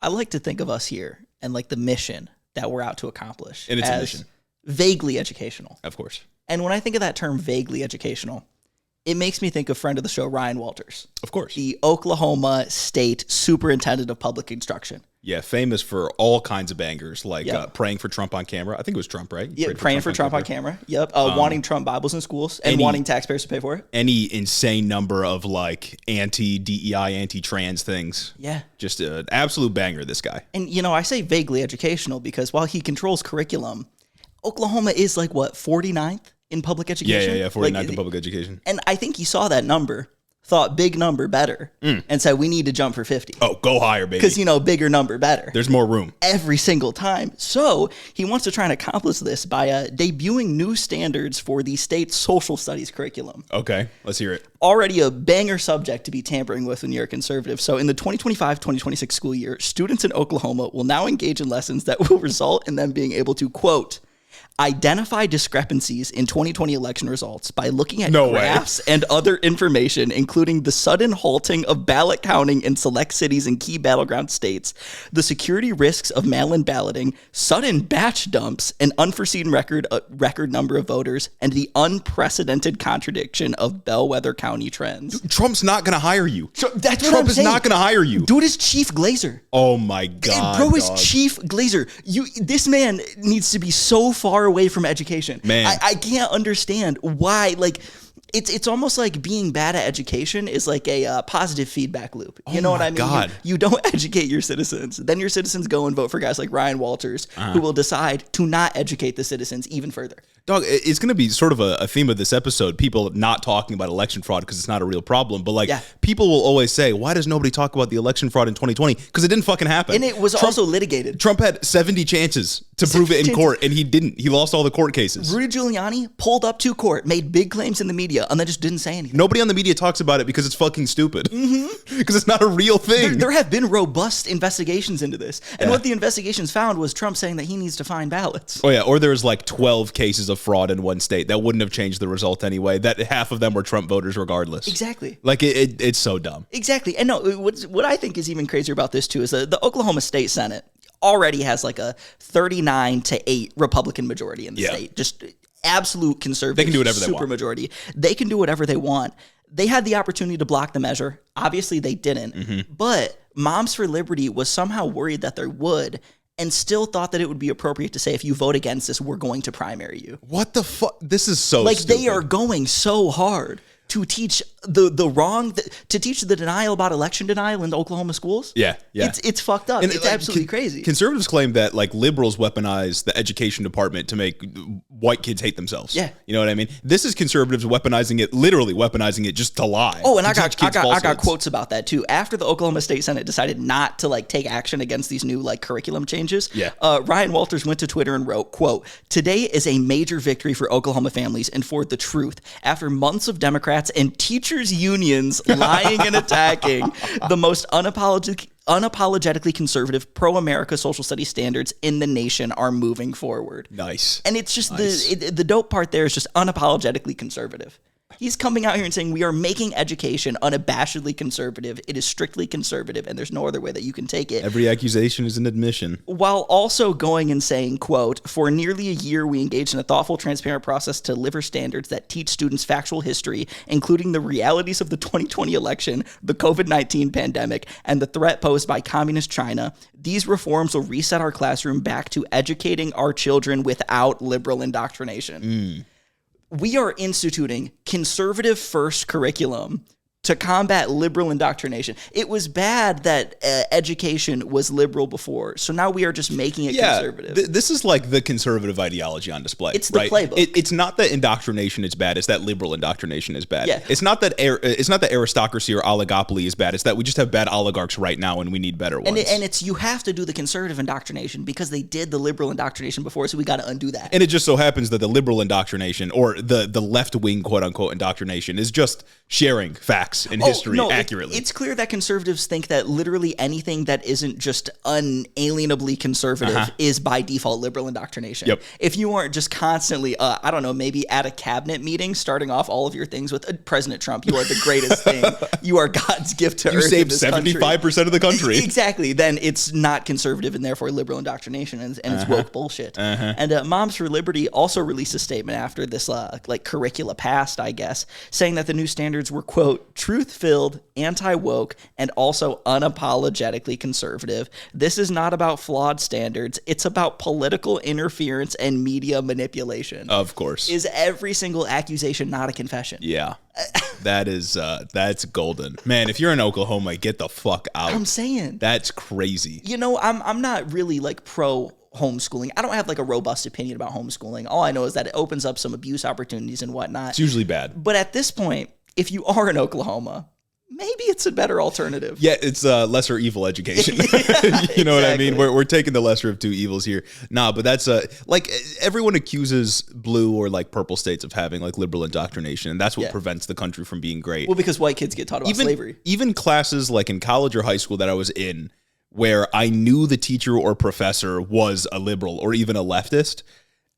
I like to think of us here and like the mission that we're out to accomplish. And it's a mission. Vaguely educational. Of course. And when I think of that term vaguely educational, it makes me think of friend of the show, Ryan Walters. Of course. The Oklahoma State Superintendent of Public Instruction. Yeah, famous for all kinds of bangers, like praying for Trump on camera. I think it was Trump, right? Yeah, praying for Trump on camera. Yep. Wanting Trump Bibles in schools and wanting taxpayers to pay for it. Any insane number of like anti-DEI, anti-trans things. Yeah. Just an absolute banger, this guy. And, you know, I say vaguely educational because while he controls curriculum, Oklahoma is like, what, 49th in public education? Yeah, 49th in public education. And I think he saw that number, thought big number better, and said we need to jump for 50. Oh, go higher, baby. Because, you know, bigger number better. There's more room. Every single time. So he wants to try and accomplish this by debuting new standards for the state's social studies curriculum. Okay, let's hear it. Already a banger subject to be tampering with when you're a conservative. So in the 2025-2026 school year, students in Oklahoma will now engage in lessons that will result in them being able to, quote, identify discrepancies in 2020 election results by looking at graphs and other information, including the sudden halting of ballot counting in select cities and key battleground states, the security risks of mail-in balloting, sudden batch dumps, an unforeseen record number of voters, and the unprecedented contradiction of bellwether county trends. Trump's not going to hire you. That's what Trump I'm is saying. not going to hire you. Dude is chief glazer. Oh my God. Bro is chief glazer. This man needs to be so far away from education. Man. I can't understand why. Like, it's almost like being bad at education is like a positive feedback loop. You know what I mean? God. You don't educate your citizens. Then your citizens go and vote for guys like Ryan Walters, who will decide to not educate the citizens even further. Dog, it's going to be sort of a theme of this episode, people not talking about election fraud because it's not a real problem. But like, people will always say, why does nobody talk about the election fraud in 2020? Because it didn't fucking happen. And it was also litigated. Trump had 70 chances to prove it in court, and he didn't. He lost all the court cases. Rudy Giuliani pulled up to court, made big claims in the media, and then just didn't say anything. Nobody on the media talks about it because it's fucking stupid. Because it's not a real thing. There have been robust investigations into this. And what the investigations found was Trump saying that he needs to find ballots. Oh, yeah. Or there's like 12 cases of fraud in one state that wouldn't have changed the result anyway. That half of them were Trump voters regardless. Exactly. Like, it's so dumb. Exactly. And no, what I think is even crazier about this, too, is the Oklahoma State Senate already has like a 39-8 Republican majority in the state. Just absolute conservative. They can do whatever they want. Supermajority. They can do whatever they want. They had the opportunity to block the measure. Obviously, they didn't. But Moms for Liberty was somehow worried that they would, and still thought that it would be appropriate to say, if you vote against this, we're going to primary you. What the fuck? This is so like stupid. They are going so hard to teach the wrong, to teach the denial about election denial in the Oklahoma schools. Yeah. It's fucked up. And it's like, absolutely crazy. Conservatives claim that like liberals weaponize the education department to make white kids hate themselves. Yeah. You know what I mean? This is conservatives weaponizing it, literally weaponizing it just to lie. Oh, and I got quotes about that too. After the Oklahoma State Senate decided not to like take action against these new like curriculum changes, Ryan Walters went to Twitter and wrote, quote, "Today is a major victory for Oklahoma families and for the truth. After months of Democrats and teachers unions lying and attacking the most unapologetically conservative pro-America social studies standards in the nation are moving forward." Nice. And it's just the dope part there is just unapologetically conservative. He's coming out here and saying we are making education unabashedly conservative. It is strictly conservative, and there's no other way that you can take it. Every accusation is an admission. While also going and saying, quote, "For nearly a year, we engaged in a thoughtful, transparent process to deliver standards that teach students factual history, including the realities of the 2020 election, the COVID-19 pandemic, and the threat posed by communist China. These reforms will reset our classroom back to educating our children without liberal indoctrination." We are instituting conservative first curriculum to combat liberal indoctrination. It was bad that education was liberal before, so now we are just making it conservative. This is like the conservative ideology on display. It's the playbook. It's not that indoctrination is bad; it's that liberal indoctrination is bad. Yeah. It's not that aristocracy or oligopoly is bad; it's that we just have bad oligarchs right now, and we need better ones. And it's you have to do the conservative indoctrination because they did the liberal indoctrination before, so we got to undo that. And it just so happens that the liberal indoctrination, or the left wing quote unquote indoctrination, is just sharing facts facts and history accurately. It's clear that conservatives think that literally anything that isn't just unalienably conservative is by default liberal indoctrination. Yep. If you aren't just constantly, I don't know, maybe at a cabinet meeting, starting off all of your things with President Trump, you are the greatest thing. You are God's gift to Earth. You saved 75% of the country. Exactly. Then it's not conservative and therefore liberal indoctrination, and it's woke bullshit. And Moms for Liberty also released a statement after this curricula passed, I guess, saying that the new standards were, quote, truth-filled, anti-woke, and also unapologetically conservative. This is not about flawed standards. It's about political interference and media manipulation. Of course. Is every single accusation not a confession? Yeah. That's golden. Man, if you're in Oklahoma, get the fuck out. I'm saying. That's crazy. You know, I'm not really like pro homeschooling. I don't have like a robust opinion about homeschooling. All I know is that it opens up some abuse opportunities and whatnot. It's usually bad. But at this point, if you are in Oklahoma, maybe it's a better alternative. Yeah, it's lesser evil education. You know what I mean? We're taking the lesser of two evils here. Nah, but that's like everyone accuses blue or like purple states of having like liberal indoctrination, and that's what prevents the country from being great. Well, because white kids get taught about slavery. Even classes like in college or high school that I was in, where I knew the teacher or professor was a liberal or even a leftist,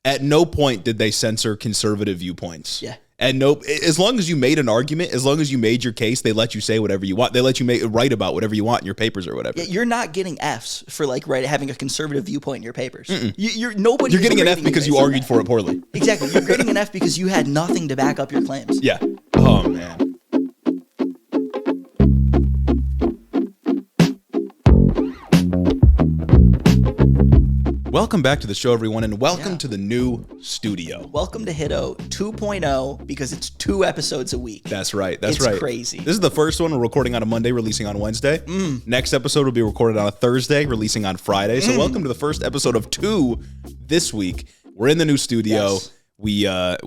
at no point did they censor conservative viewpoints. Yeah. And as long as you made an argument, as long as you made your case, they let you say whatever you want. They let you write about whatever you want in your papers or whatever. Yeah, you're not getting Fs for like having a conservative viewpoint in your papers. You're getting an F because you argued for it poorly. Exactly. You're getting an F because you had nothing to back up your claims. Yeah. Oh, man. Welcome back to the show, everyone, and welcome to the new studio. Welcome to HITO 2.0 because it's 2 episodes a week. That's right. That's right. It's crazy. This is the first one. We're recording on a Monday, releasing on Wednesday. Next episode will be recorded on a Thursday, releasing on Friday. So welcome to the first episode of 2 this week. We're in the new studio. Yes. We are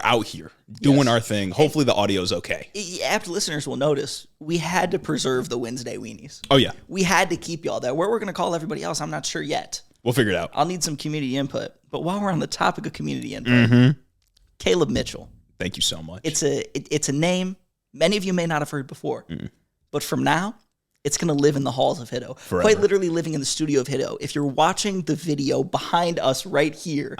out here doing our thing. Hopefully the audio's okay. Apt listeners will notice we had to preserve the Wednesday weenies. Oh yeah. We had to keep y'all there. Where we're going to call everybody else, I'm not sure yet. We'll figure it out. I'll need some community input. But while we're on the topic of community input, Caleb Mitchell. Thank you so much. It's a name many of you may not have heard before. But from now, it's going to live in the halls of HITO. Forever. Quite literally living in the studio of HITO. If you're watching the video behind us right here,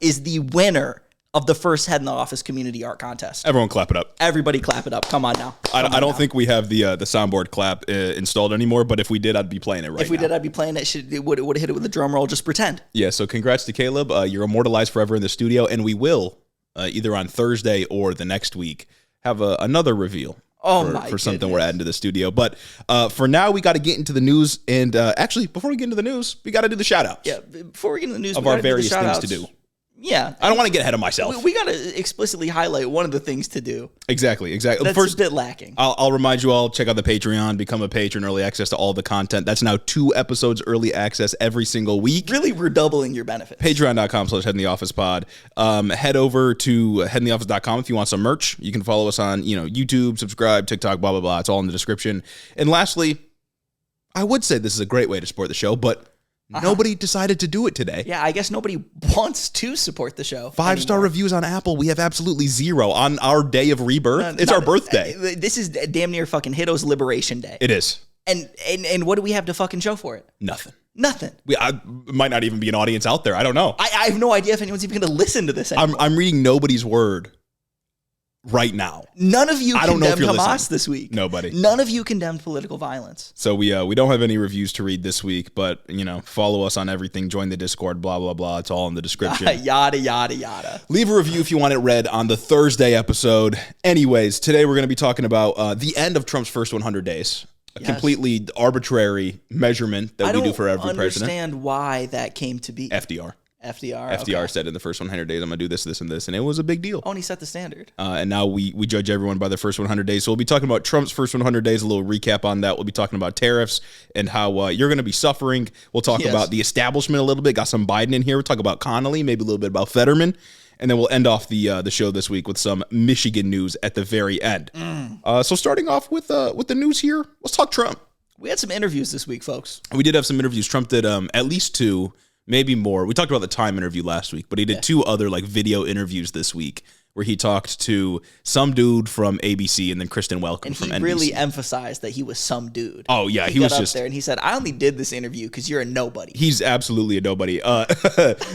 is the winner of the first Head in the Office Community Art Contest. Everyone clap it up. Everybody clap it up. Come on now. I don't think we have the soundboard clap installed anymore, but if we did, I'd be playing it right now. If we did, I'd be playing it. It would have hit it with a drum roll. Just pretend. Yeah, so congrats to Caleb. You're immortalized forever in the studio, and we will, either on Thursday or the next week, have another reveal. For something we're adding to the studio. But for now, we got to get into the news. And actually, before we get into the news, we got to do the shout-outs. Yeah, before we get into the news, of our various things to do. Yeah. I don't want to get ahead of myself. We got to explicitly highlight one of the things to do. Exactly. That's first, a bit lacking. I'll remind you all, check out the Patreon, become a patron, early access to all the content. That's now 2 episodes early access every single week. Really, we're doubling your benefits. Patreon.com/headintheofficepod. Head over to headintheoffice.com if you want some merch. You can follow us on YouTube, subscribe, TikTok, blah, blah, blah. It's all in the description. And lastly, I would say this is a great way to support the show, but nobody decided to do it today. Yeah, I guess nobody wants to support the show. 5-star reviews on Apple. We have absolutely 0 on our day of rebirth. It's our birthday. This is damn near fucking HITO's Liberation Day. It is. And what do we have to fucking show for it? Nothing. I might not even be an audience out there. I don't know. I have no idea if anyone's even going to listen to this anymore. I'm reading nobody's word right now. None of you condemned Hamas this week. Nobody. None of you condemned political violence. So we don't have any reviews to read this week, but follow us on everything, join the Discord, blah blah blah. It's all in the description. Yada yada yada. Leave a review if you want it read on the Thursday episode. Anyways, today we're going to be talking about the end of Trump's first 100 days. A completely arbitrary measurement that we do for every president. I don't understand why that came to be. FDR said in the first 100 days, I'm going to do this, this, and this. And it was a big deal. Oh, and he set the standard. And now we judge everyone by their first 100 days. So we'll be talking about Trump's first 100 days, a little recap on that. We'll be talking about tariffs and how you're going to be suffering. We'll talk about the establishment a little bit. Got some Biden in here. We'll talk about Connolly, maybe a little bit about Fetterman. And then we'll end off the show this week with some Michigan news at the very end. So starting off with the news here, let's talk Trump. We had some interviews this week, folks. We did have some interviews. Trump did at least 2. Maybe more. We talked about the Time interview last week, but he did 2 other video interviews this week where he talked to some dude from ABC and then Kristen Welker from NBC. And he really emphasized that he was some dude. Oh, yeah. He was just there and he said, I only did this interview because you're a nobody. He's absolutely a nobody.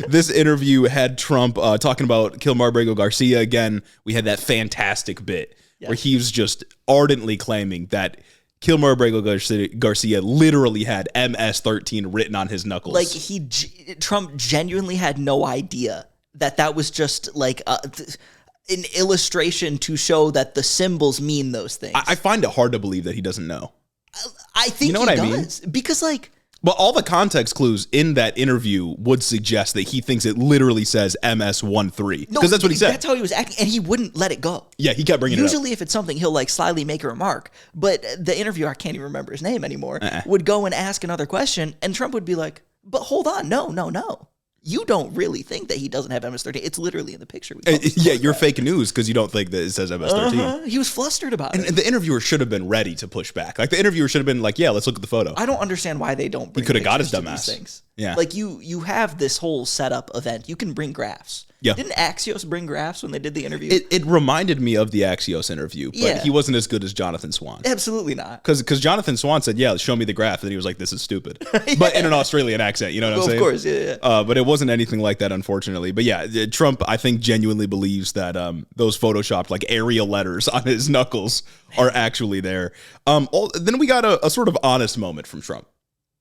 This interview had Trump talking about Kilmar Garcia again. We had that fantastic bit where he was just ardently claiming that Kilmar Garcia literally had MS-13 written on his knuckles. Like Trump genuinely had no idea that was just like an illustration to show that the symbols mean those things. I find it hard to believe that he doesn't know. I think he does. Because but all the context clues in that interview would suggest that he thinks it literally says MS-13. Because that's what he said. That's how he was acting, and he wouldn't let it go. Yeah, he kept bringing it up. Usually if it's something, he'll slyly make a remark. But the interviewer, I can't even remember his name anymore, would go and ask another question, and Trump would be like, but hold on, no. You don't really think that he doesn't have MS-13. It's literally in the picture. Yeah, you're fake news because you don't think that it says MS-13. He was flustered about it. And the interviewer should have been ready to push back. Like, the interviewer should have been like, yeah, let's look at the photo. I don't understand why they don't bring He could have got his these dumbass. things. Yeah. Like, you have this whole setup event. You can bring graphs. Yeah. Didn't Axios bring graphs when they did the interview? It reminded me of the Axios interview, but he wasn't as good as Jonathan Swan. Absolutely not. Because Jonathan Swan said, yeah, show me the graph. And he was like, this is stupid. But in an Australian accent, you know what I'm saying? Of course, yeah. But it wasn't anything like that, unfortunately. But yeah, Trump, I think, genuinely believes that those photoshopped like Arial letters on his knuckles are actually there. Then we got a sort of honest moment from Trump.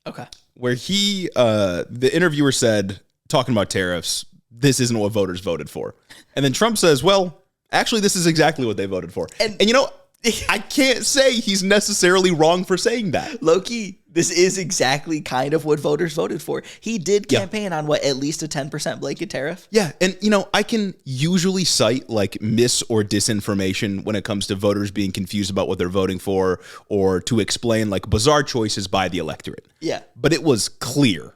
Okay. Where the interviewer said, talking about tariffs, this isn't what voters voted for. And then Trump says, well, actually, this is exactly what they voted for. And you know, I can't say he's necessarily wrong for saying that. Low-key, this is exactly kind of what voters voted for. He did campaign on at least a 10% blanket tariff? Yeah, and you know, I can usually cite like mis or disinformation when it comes to voters being confused about what they're voting for or to explain like bizarre choices by the electorate. Yeah. But it was clear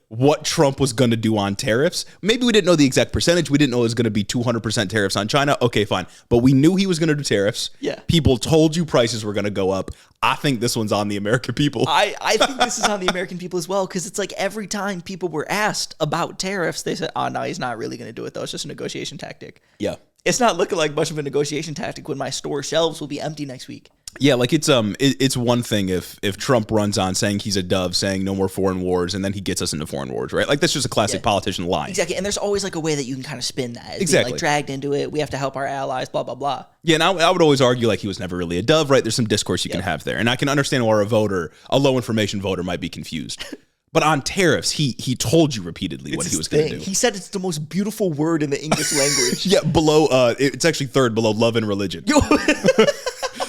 what Trump was going to do on tariffs. Maybe we didn't know the exact percentage. We didn't know it was going to be 200% tariffs on China. Okay, fine. But we knew he was going to do tariffs. Yeah. People told you prices were going to go up. I think this one's on the American people. I think this is on the American people as well, because it's like every time people were asked about tariffs, they said, oh, no, he's not really going to do it, though. It's just a negotiation tactic. Yeah. It's not looking like much of a negotiation tactic when my store shelves will be empty next week. Yeah, like it's one thing if Trump runs on saying he's a dove, saying no more foreign wars, and then he gets us into foreign wars, right? Like that's just a classic politician line. Exactly, and there's always like a way that you can kind of spin that. It's exactly. being, like dragged into it. We have to help our allies, blah, blah, blah. Yeah, and I would always argue like he was never really a dove, right? There's some discourse you can have there. And I can understand why a low information voter might be confused. But on tariffs, he told you repeatedly what he was going to do. He said it's the most beautiful word in the English language. Yeah, below, it's actually third below love and religion.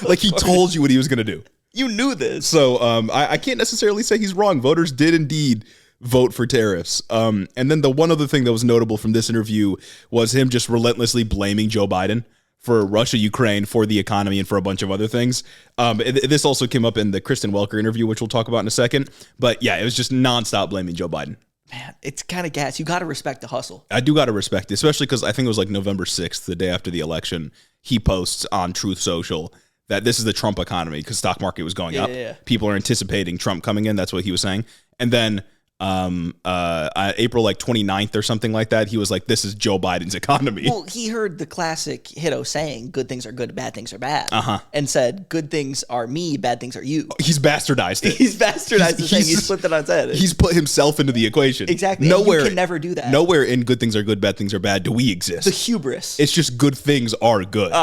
Like he told you what he was going to do. You knew this. So I can't necessarily say he's wrong. Voters did indeed vote for tariffs. And then the one other thing that was notable from this interview was him just relentlessly blaming Joe Biden for Russia, Ukraine, for the economy, and for a bunch of other things. This also came up in the Kristen Welker interview, which we'll talk about in a second. But yeah, it was just nonstop blaming Joe Biden. Man, it's kind of gas. You got to respect the hustle. I do got to respect it, especially because I think it was like November 6th, the day after the election, he posts on Truth Social that this is the Trump economy because stock market was going up. Yeah. People are anticipating Trump coming in. That's what he was saying. And then April like 29th or something like that, he was like, this is Joe Biden's economy. Well, he heard the classic HITO saying, good things are good, bad things are bad. And said, good things are me, bad things are you. He's bastardized it. He's bastardized the saying. He's flipped it on its head. He's put himself into the equation. Exactly. Nowhere, you can never do that. Nowhere in good things are good, bad things are bad do we exist. The hubris. It's just good things are good.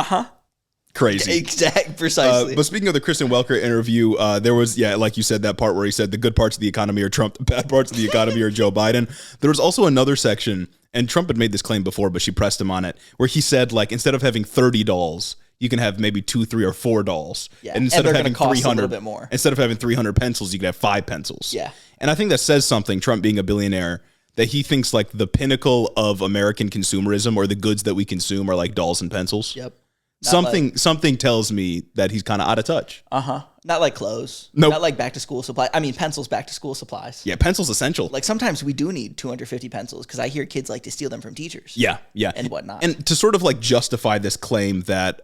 Crazy. Precisely. But speaking of the Kristen Welker interview, there was, like you said, that part where he said the good parts of the economy are Trump, the bad parts of the economy are Joe Biden. There was also another section, and Trump had made this claim before, but she pressed him on it, where he said, like, instead of having 30 dolls, you can have maybe 2, 3, or 4 dolls. Yeah. And instead of having cost 300, a little bit more. Instead of having 300 pencils, you can have 5 pencils. Yeah. And I think that says something, Trump being a billionaire, that he thinks like the pinnacle of American consumerism or the goods that we consume are like dolls and pencils. Yep. Something tells me that he's kind of out of touch. Not like clothes. Nope. Not like back to school supplies. I mean, pencils back to school supplies. Yeah, pencils essential. Like sometimes we do need 250 pencils because I hear kids like to steal them from teachers. Yeah. And whatnot. And to sort of like justify this claim that,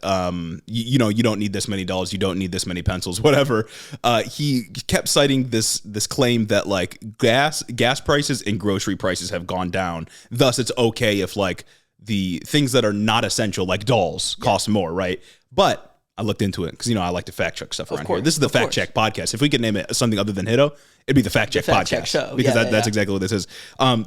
you don't need this many dolls, you don't need this many pencils, whatever. He kept citing this claim that like gas prices and grocery prices have gone down. Thus, it's okay if like the things that are not essential, like dolls, cost more, right? But I looked into it because, I like to fact check stuff around here. This is the Fact Check Podcast. If we could name it something other than HITO, it'd be the Fact Check Podcast. Show. Because that's exactly what this is.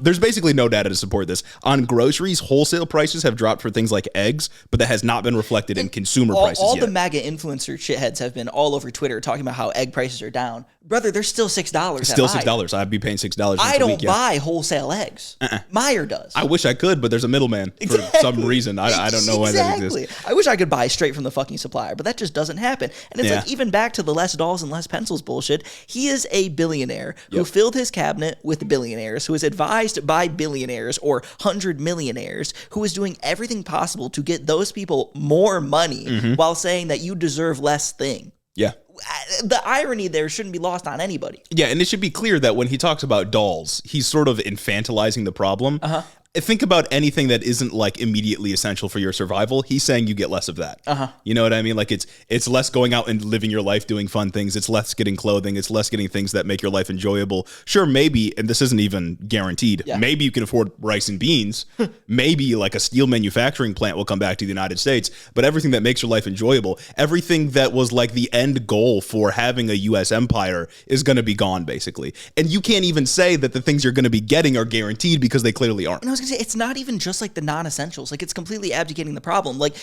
There's basically no data to support this. On groceries, wholesale prices have dropped for things like eggs, but that has not been reflected in consumer prices all yet. the MAGA influencer shitheads have been all over Twitter talking about how egg prices are down. Brother, they're still $6. Still $6. I'd be paying $6 I don't buy wholesale eggs. Meyer does. I wish I could, but there's a middleman for some reason. I don't know why that exists. I wish I could buy straight from the fucking supplier, but that just doesn't happen. And it's like, even back to the less dolls and less pencils bullshit, he is a billionaire who filled his cabinet with billionaires, who is advised by billionaires or 100 millionaires, who is doing everything possible to get those people more money while saying that you deserve less thing. Yeah. The irony there shouldn't be lost on anybody. Yeah, and it should be clear that when he talks about dolls, he's sort of infantilizing the problem. Think about anything that isn't like immediately essential for your survival. He's saying you get less of that. You know what I mean? Like it's less going out and living your life doing fun things. It's less getting clothing. It's less getting things that make your life enjoyable. Sure, maybe, and this isn't even guaranteed, maybe you can afford rice and beans. Maybe like a steel manufacturing plant will come back to the United States. But everything that makes your life enjoyable, everything that was like the end goal for having a U.S. empire is going to be gone, basically. And you can't even say that the things you're going to be getting are guaranteed because they clearly aren't. And I was gonna say, it's not even just like the non-essentials. Like, it's completely abdicating the problem. Like,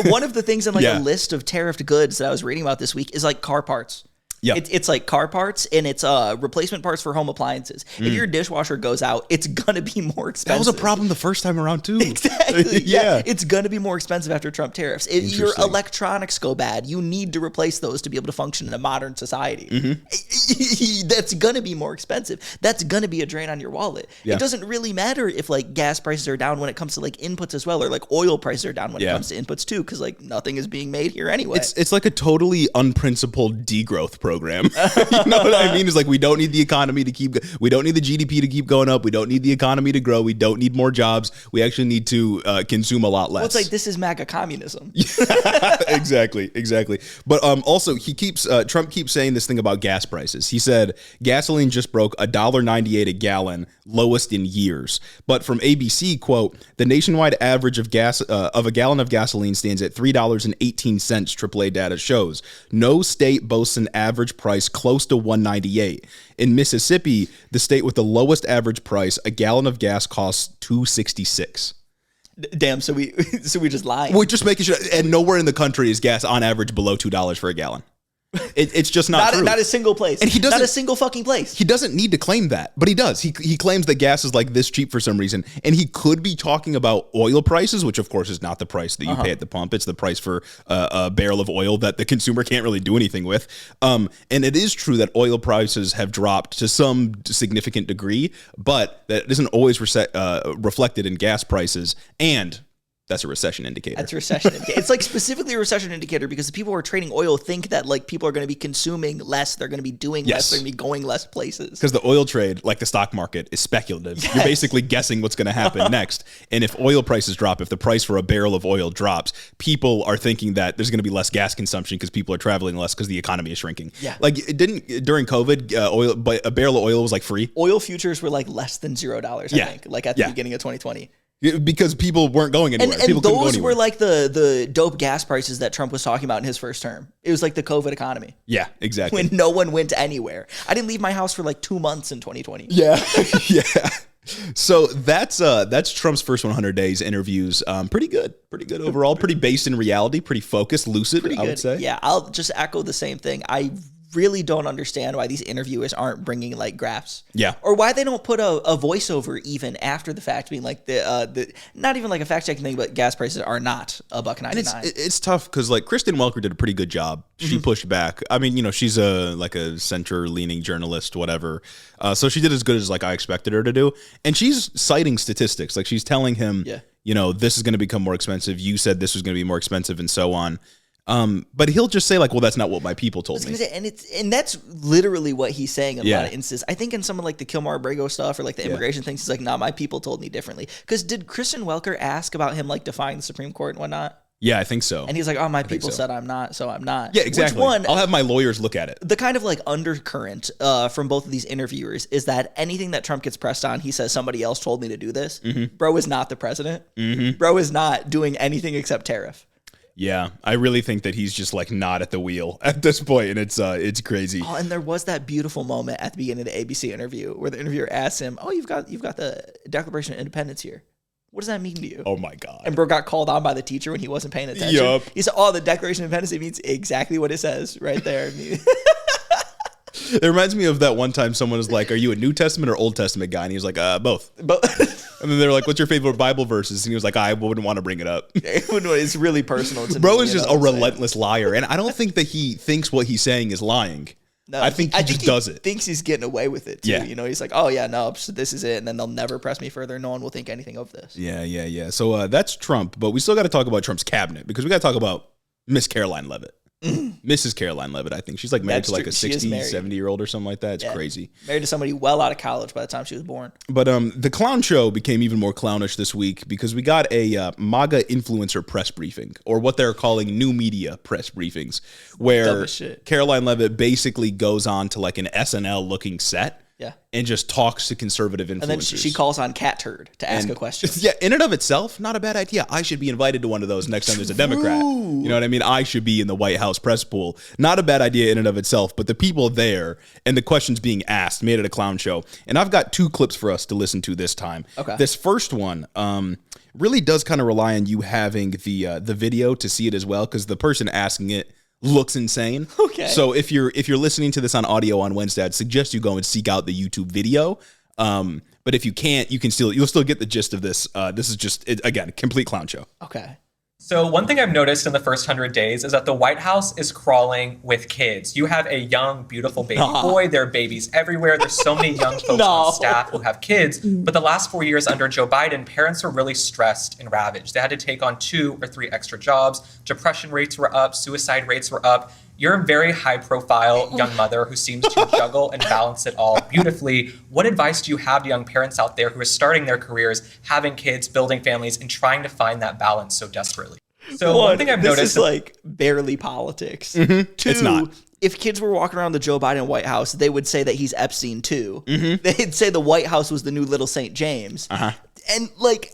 one of the things on like a list of tariffed goods that I was reading about this week is like car parts. Yeah, it's like car parts, and it's replacement parts for home appliances. If your dishwasher goes out, it's gonna be more expensive. That was a problem the first time around too. Exactly. Yeah, it's gonna be more expensive after Trump tariffs. If your electronics go bad, you need to replace those to be able to function in a modern society. That's gonna be more expensive. That's gonna be a drain on your wallet. It doesn't really matter if like gas prices are down when it comes to like inputs as well, or like oil prices are down when it comes to inputs too, because like nothing is being made here anyway. It's like a totally unprincipled degrowth program. You know what I mean? It's like we don't need the economy to keep, we don't need the GDP to keep going up. We don't need the economy to grow. We don't need more jobs. We actually need to consume a lot less. Well, it's like this is MAGA communism. Exactly. But also Trump keeps saying this thing about gas prices. He said gasoline just broke $1.98 a gallon, lowest in years. But from ABC, quote, the nationwide average of a gallon of gasoline stands at $3.18, AAA data shows. No state boasts an average price close to $1.98. In Mississippi, the state with the lowest average price, a gallon of gas costs $2.66. Damn, so we just lying. We're just making sure, and nowhere in the country is gas on average below $2 for a gallon. It's just not true. Not a single place. And he doesn't, not a single fucking place. He doesn't need to claim that, but he does. He claims that gas is like this cheap for some reason. And he could be talking about oil prices, which of course is not the price that you pay at the pump. It's the price for a barrel of oil that the consumer can't really do anything with. And it is true that oil prices have dropped to some significant degree, but that isn't always reflected in gas prices. And that's a recession indicator. That's a recession indicator. It's like specifically a recession indicator because the people who are trading oil think that like people are going to be consuming less, they're going to be doing less, they're going to be going less places. Because the oil trade, like the stock market, is speculative. You're basically guessing what's going to happen next. And if oil prices drop, if the price for a barrel of oil drops, people are thinking that there's going to be less gas consumption because people are traveling less because the economy is shrinking. Yeah. Like during COVID, a barrel of oil was like free. Oil futures were like less than $0, I think, like at the beginning of 2020. Because people weren't going anywhere. And those were like the dope gas prices that Trump was talking about in his first term. It was like the COVID economy. Yeah, exactly. When no one went anywhere. I didn't leave my house for like 2 months in 2020. Yeah. Yeah. So that's Trump's first 100 days interviews. Pretty good overall. Pretty based in reality. Pretty focused, lucid, I would say. Yeah, I'll just echo the same thing. I really don't understand why these interviewers aren't bringing like graphs. Yeah. Or why they don't put a voiceover even after the fact, being like the not even like a fact checking thing, but gas prices are not $1.99. It's tough because like Kristen Welker did a pretty good job. She pushed back. I mean, she's a center leaning journalist, whatever. So she did as good as like I expected her to do. And she's citing statistics. Like she's telling him, this is going to become more expensive. You said this was going to be more expensive and so on. But he'll just say like, well, that's not what my people told me. And that's literally what he's saying in a lot of instances. I think in some of like the Kilmar-Abrego stuff or like the immigration things, he's like, nah, my people told me differently. Because did Kristen Welker ask about him like defying the Supreme Court and whatnot? Yeah, I think so. And he's like, oh, my people said I'm not, so I'm not. Yeah, exactly. I'll have my lawyers look at it. The kind of like undercurrent from both of these interviewers is that anything that Trump gets pressed on, he says somebody else told me to do this. Bro is not the president. Bro is not doing anything except tariff. Yeah, I really think that he's just like not at the wheel at this point, and it's crazy. Oh, and there was that beautiful moment at the beginning of the ABC interview where the interviewer asked him, "Oh, you've got the Declaration of Independence here. What does that mean to you?" Oh my God. And bro got called on by the teacher when he wasn't paying attention. Yup. He said, "Oh, the Declaration of Independence, it means exactly what it says right there." It reminds me of that one time someone was like, "Are you a New Testament or Old Testament guy?" And he was like, "Both." And then they're like, "What's your favorite Bible verses?" And he was like, "I wouldn't want to bring it up." It's really personal to me. Bro is just a relentless liar. And I don't think that he thinks what he's saying is lying. No, I think he just does it. Thinks he's getting away with it too. Yeah. You know, he's like, "Oh yeah, no, this is it," and then they'll never press me further. No one will think anything of this. Yeah. So that's Trump, but we still got to talk about Trump's cabinet because we got to talk about Miss Caroline Leavitt. Mrs. Caroline Leavitt, I think. She's like married to like a 60, 70-year-old or something like that. It's crazy. Married to somebody well out of college by the time she was born. But the clown show became even more clownish this week because we got a MAGA influencer press briefing, or what they're calling new media press briefings, where Caroline Leavitt basically goes on to like an SNL looking set. Yeah. And just talks to conservative influencers. And then she calls on Cat Turd to ask a question. Yeah, in and of itself, not a bad idea. I should be invited to one of those next time there's a Democrat. You know what I mean? I should be in the White House press pool. Not a bad idea in and of itself, but the people there and the questions being asked made it a clown show. And I've got 2 clips for us to listen to this time. Okay. This first one really does kind of rely on you having the video to see it as well, because the person asking it looks insane. Okay. So if you're listening to this on audio on Wednesday, I'd suggest you go and seek out the YouTube video. But if you can't, you'll still get the gist of this. This is just again, complete clown show. Okay. So one thing I've noticed in the first 100 days is that the White House is crawling with kids. You have a young, beautiful baby boy. There are babies everywhere. There's so many young folks on staff who have kids. But the last 4 years under Joe Biden, parents were really stressed and ravaged. They had to take on 2 or 3 extra jobs. Depression rates were up. Suicide rates were up. You're a very high-profile young mother who seems to juggle and balance it all beautifully. What advice do you have to young parents out there who are starting their careers, having kids, building families, and trying to find that balance so desperately? So one thing I've noticed is like barely politics. 2, it's not. If kids were walking around the Joe Biden White House, they would say that he's Epstein too. They'd say the White House was the new Little St. James. And like,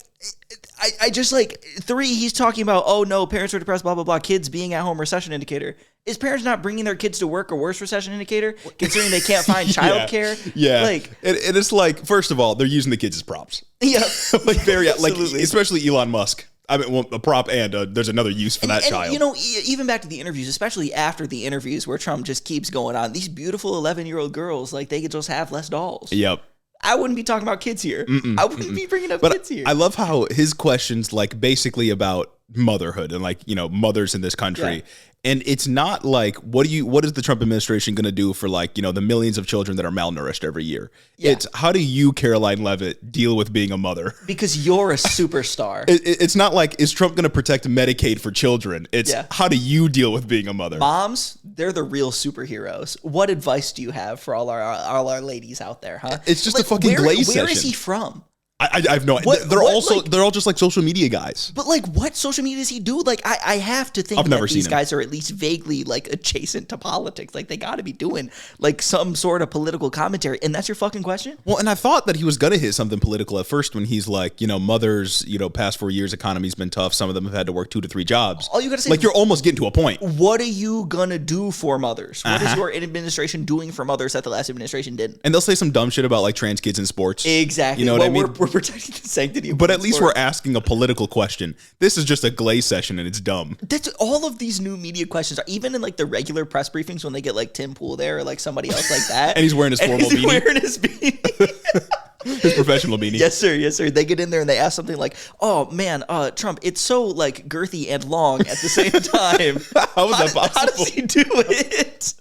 I just like 3, he's talking about, oh no, parents are depressed, blah, blah, blah, kids being at home, recession indicator. Is parents not bringing their kids to work a worse recession indicator, considering they can't find childcare? Yeah. Like, and it's like, first of all, they're using the kids as props. Yeah. Like very, like, especially Elon Musk. I mean, well, a prop, and there's another use for that child. You know, even back to the interviews, especially after the interviews where Trump just keeps going on, these beautiful 11-year-old girls, like, they could just have less dolls. Yep. I wouldn't be talking about kids here. I wouldn't be bringing up kids here. I love how his questions, like, basically about motherhood and, like, you know, mothers in this country. Yeah. And it's not like, what is the Trump administration going to do for, like, you know, the millions of children that are malnourished every year? Yeah. It's how do you, Caroline Leavitt, deal with being a mother? Because you're a superstar. It's not like, is Trump going to protect Medicaid for children? It's how do you deal with being a mother? Moms, they're the real superheroes. What advice do you have for all our ladies out there, huh? It's just like, a fucking Glaze session. Where is he from? I have no idea. They're all just like social media guys. But like, what social media does he do? Like, I have to think that these guys are at least vaguely like adjacent to politics. Like, they got to be doing like some sort of political commentary. And that's your fucking question? Well, and I thought that he was gonna hit something political at first when he's like, you know, mothers, you know, past 4 years, economy's been tough. Some of them have had to work 2 to 3 jobs. All you gotta say, like, you're almost getting to a point. What are you gonna do for mothers? What is your administration doing for mothers that the last administration didn't? And they'll say some dumb shit about like trans kids in sports. Exactly. You know what I mean? We're protecting the sanctity. But at least we're asking a political question. This is just a Glaze session, and it's dumb. That's all of these new media questions are, even in like the regular press briefings when they get like Tim Pool there or like somebody else like that. And he's wearing his formal beanie. Wearing his beanie. His professional beanie. Yes, sir. Yes, sir. They get in there and they ask something like, "Oh man, Trump, it's so like girthy and long at the same time. How is that possible? How does he do it?"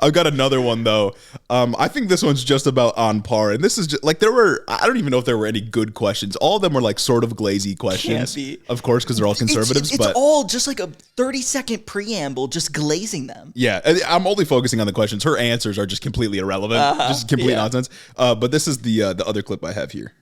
I've got another one though. I think this one's just about on par, and this is just like I don't even know if there were any good questions. All of them were like sort of glazy questions, of course, because they're all conservatives. It's all just like a 30-second preamble, just glazing them. Yeah, I'm only focusing on the questions. Her answers are just completely irrelevant, just complete nonsense. But this is the other clip I have here.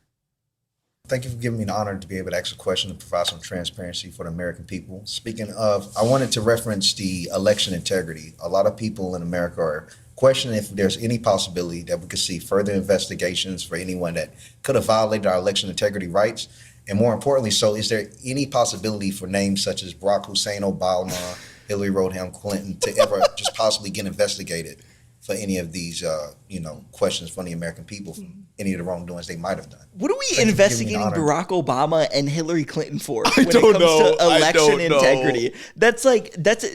Thank you for giving me the honor to be able to ask a question and provide some transparency for the American people. Speaking of, I wanted to reference the election integrity. A lot of people in America are questioning if there's any possibility that we could see further investigations for anyone that could have violated our election integrity rights. And more importantly, so is there any possibility for names such as Barack Hussein Obama, Hillary Rodham Clinton to ever just possibly get investigated for any of these, questions from the American people, for any of the wrongdoings they might have done? What are we investigating Barack Obama and Hillary Clinton for when it don't comes know. to election integrity?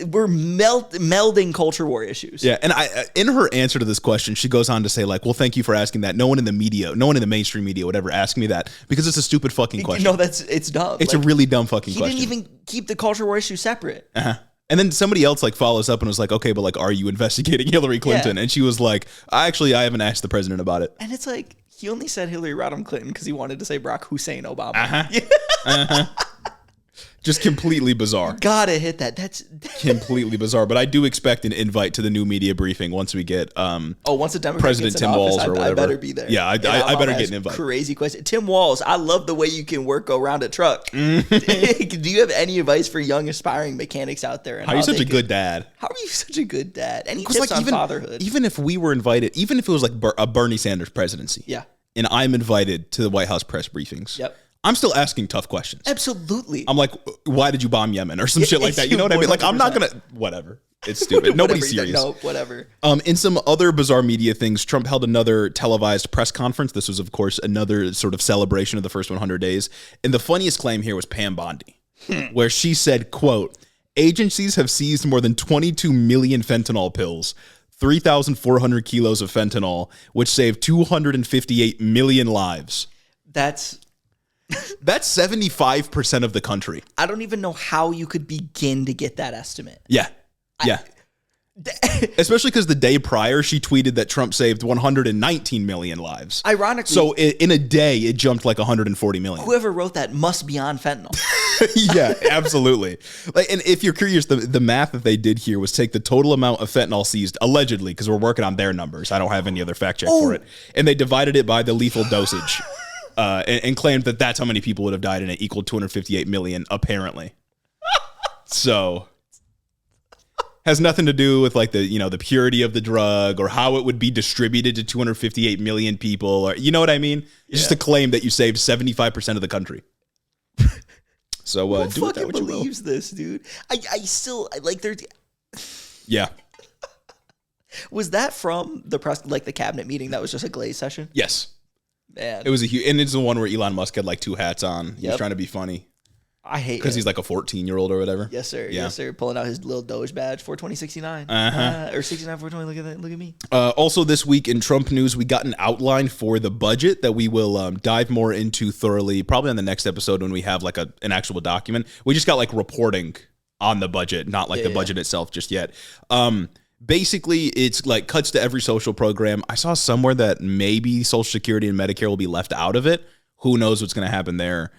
We're melding culture war issues. Yeah, and in her answer to this question, she goes on to say, like, well, thank you for asking that. No one in the media, no one in the mainstream media would ever ask me that because it's a stupid fucking question. No, it's dumb. It's a really dumb fucking question. He didn't even keep the culture war issue separate. Uh-huh. And then somebody else like follows up and was like, okay, but like, are you investigating Hillary Clinton? Yeah. And she was like, I haven't asked the president about it. And it's like, he only said Hillary Rodham Clinton because he wanted to say Barack Hussein Obama. Just completely bizarre. Gotta hit that. That's completely bizarre. But I do expect an invite to the new media briefing once we get once a Democrat President gets Tim in office, Walz or whatever. I better be there. Yeah, I better get an invite. Crazy question. Tim Walz, I love the way you can go around a truck. Do you have any advice for young aspiring mechanics out there? And how are you such a good dad? How are you such a good dad? Any tips on fatherhood? Even if we were invited, even if it was like a Bernie Sanders presidency. Yeah. And I'm invited to the White House press briefings. Yep. I'm still asking tough questions. Absolutely. I'm like, why did you bomb Yemen or some shit like that? You know what I mean? Like, I'm not going to, whatever. It's stupid. Nobody's serious. No, whatever. In some other bizarre media things, Trump held another televised press conference. This was, of course, another sort of celebration of the first 100 days. And the funniest claim here was Pam Bondi, where she said, quote, agencies have seized more than 22 million fentanyl pills, 3,400 kilos of fentanyl, which saved 258 million lives. That's 75% of the country. I don't even know how you could begin to get that estimate. Yeah. Yeah. Especially because the day prior, she tweeted that Trump saved 119 million lives. Ironically. So in a day, it jumped like 140 million. Whoever wrote that must be on fentanyl. Yeah, absolutely. Like, and if you're curious, the math that they did here was take the total amount of fentanyl seized, allegedly, because we're working on their numbers. I don't have any other fact check for it. And they divided it by the lethal dosage. And claimed that that's how many people would have died, and it equaled 258 million, apparently. So, has nothing to do with like the purity of the drug or how it would be distributed to 258 million people, or you know what I mean? It's just a claim that you saved 75% of the country. So, Who do with that fucking what you will. believes this, dude? I still like there. Yeah. Was that from the press, like the cabinet meeting? That was just a Glaze session. Yes. Man, It was a huge, and it's the one where Elon Musk had like two hats on. He was Yep. trying to be funny I hate because it. he's like a 14-year-old or whatever. Yes, sir. Yeah. Yes, sir. Pulling out his little Doge badge, 42069. Or 69, 420. Look at that. Look at me. Also this week in Trump news, we got an outline for the budget that we will dive more into thoroughly, probably on the next episode when we have like an actual document. We just got like reporting on the budget, not like the budget itself just yet. Basically, it's like cuts to every social program. I saw somewhere that maybe Social Security and Medicare will be left out of it. Who knows what's going to happen there?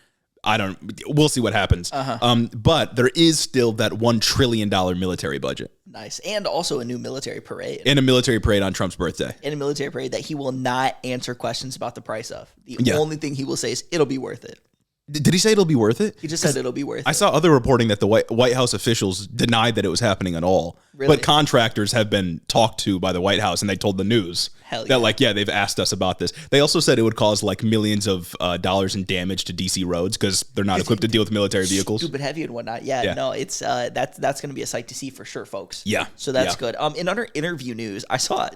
We'll see what happens. But there is still that $1 trillion military budget. Nice. And also a new military parade. And a military parade on Trump's birthday. And a military parade that he will not answer questions about the price of. The only thing he will say is, it'll be worth it. Did he say it'll be worth it? He just said it'll be worth it. I saw other reporting that the White House officials denied that it was happening at all. Really? But contractors have been talked to by the White House, and they told the news that they've asked us about this. They also said it would cause like millions of dollars in damage to DC roads because they're not equipped to deal with military vehicles. Stupid heavy and whatnot. Yeah. No, it's that's going to be a sight to see for sure, folks. Yeah. So that's good. In other interview news,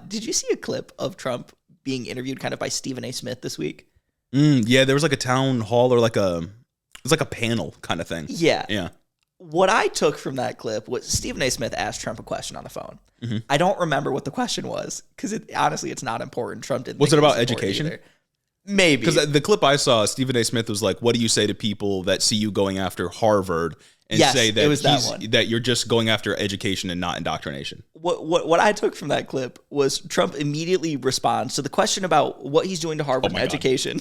did you see a clip of Trump being interviewed kind of by Stephen A. Smith this week? Yeah, there was like a town hall or it was like a panel kind of thing. Yeah. Yeah. What I took from that clip was Stephen A. Smith asked Trump a question on the phone. Mm-hmm. I don't remember what the question was because honestly, it's not important. Trump didn't. Was it about education? Either. Maybe. Because the clip I saw, Stephen A. Smith was like, what do you say to people that see you going after Harvard and say that, it was that one. That you're just going after education and not indoctrination? What I took from that clip was Trump immediately responds to the question about what he's doing to Harvard and education.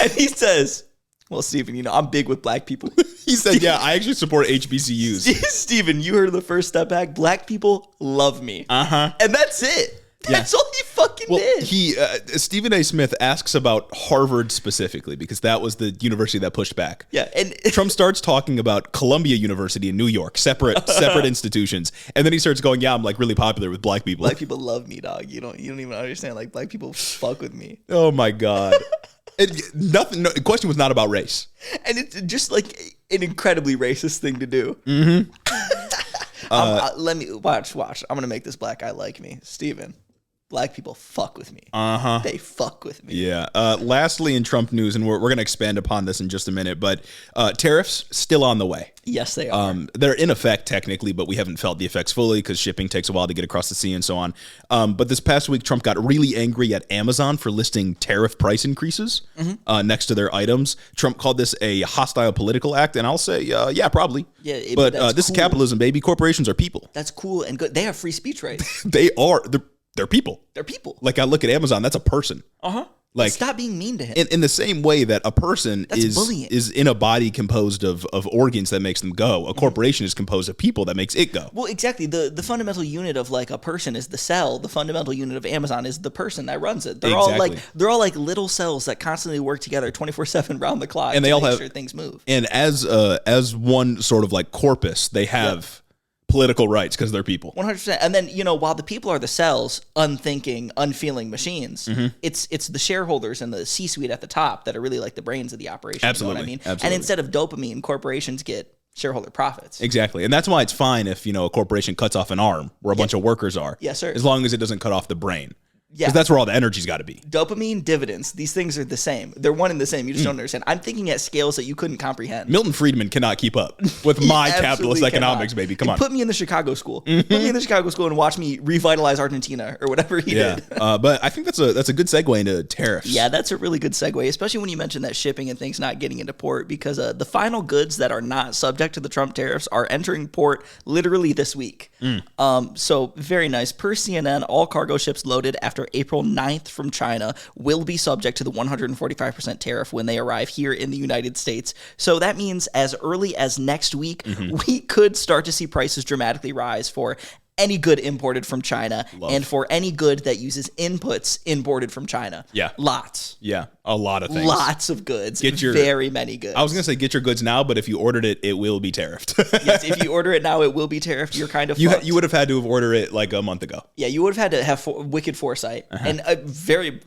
And he says, well, Stephen, I'm big with black people. He said, yeah, I actually support HBCUs. Stephen, you heard of the first step back. Black people love me. And that's it. That's all he fucking did. Stephen A. Smith asks about Harvard specifically because that was the university that pushed back. Yeah, and Trump starts talking about Columbia University in New York, separate institutions, and then he starts going, "Yeah, I'm like really popular with black people. Black people love me, dog. You don't even understand. Like black people fuck with me." Oh my god. The question was not about race, and it's just like an incredibly racist thing to do. Let me watch. I'm gonna make this black guy like me, Steven. Black people fuck with me. They fuck with me. Yeah. Lastly, in Trump news, and we're going to expand upon this in just a minute, but tariffs still on the way. Yes, they are. They're in effect technically, but we haven't felt the effects fully because shipping takes a while to get across the sea and so on. But this past week, Trump got really angry at Amazon for listing tariff price increases next to their items. Trump called this a hostile political act, and I'll say, yeah, probably. Yeah, but this is capitalism, baby. Corporations are people. That's cool and good. They have free speech rights. They are. They're people. They're people. Like I look at Amazon, that's a person. Like stop being mean to him. In the same way that a person is in a body composed of organs that makes them go, a corporation is composed of people that makes it go. Well, exactly. The fundamental unit of like a person is the cell. The fundamental unit of Amazon is the person that runs it. They're all like little cells that constantly work together 24/7 round the clock, and they all make sure things move. And as one sort of like corpus, they have political rights because they're people. 100%. And then, while the people are the cells, unthinking, unfeeling machines, it's the shareholders and the C-suite at the top that are really like the brains of the operation. Absolutely. You know what I mean? Absolutely. And instead of dopamine, corporations get shareholder profits. Exactly. And that's why it's fine if, a corporation cuts off an arm where a bunch of workers are. Yes, sir. As long as it doesn't cut off the brain. Yeah. Because that's where all the energy's got to be. Dopamine, dividends, these things are the same. They're one and the same. You just don't understand. I'm thinking at scales that you couldn't comprehend. Milton Friedman cannot keep up with my capitalist economics, baby. Come on. Put me in the Chicago school. Put me in the Chicago school and watch me revitalize Argentina or whatever he did. But I think that's a good segue into tariffs. Yeah, that's a really good segue, especially when you mention that shipping and things not getting into port, because the final goods that are not subject to the Trump tariffs are entering port literally this week. So very nice. Per CNN, all cargo ships loaded after April 9th from China will be subject to the 145% tariff when they arrive here in the United States. So that means as early as next week, we could start to see prices dramatically rise for any good imported from China and for any good that uses inputs imported from China. Yeah. Lots. Yeah. A lot of things. Lots of goods. Very many goods. I was going to say get your goods now, but if you ordered it will be tariffed. Yes, if you order it now, it will be tariffed. You're kind of fucked. You would have had to have ordered it like a month ago. Yeah, you would have had to have wicked foresight and a very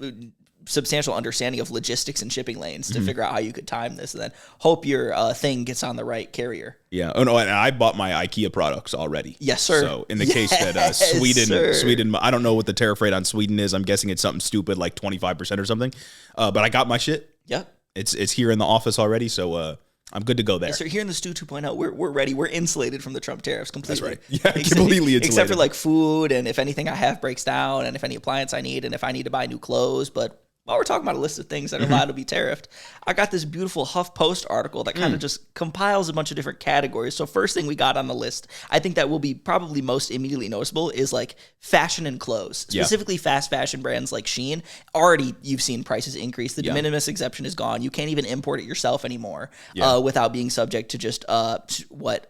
substantial understanding of logistics and shipping lanes to figure out how you could time this, and then hope your thing gets on the right carrier. Yeah. Oh no, and I bought my IKEA products already. Yes, sir. So in the case that Sweden, I don't know what the tariff rate on Sweden is. I'm guessing it's something stupid like 25% or something. But I got my shit. Yep. It's here in the office already, so I'm good to go there. Yes, sir. Here in the Stew 2.0, we're ready. We're insulated from the Trump tariffs completely. That's right. Yeah, completely insulated. Except for like food, and if anything I have breaks down, and if any appliance I need, and if I need to buy new clothes. But while we're talking about a list of things that are allowed to be tariffed, I got this beautiful HuffPost article that kind of just compiles a bunch of different categories. So first thing we got on the list, I think that will be probably most immediately noticeable, is like fashion and clothes. Specifically fast fashion brands like Shein. Already you've seen prices increase. The de minimis exception is gone. You can't even import it yourself anymore without being subject to just twice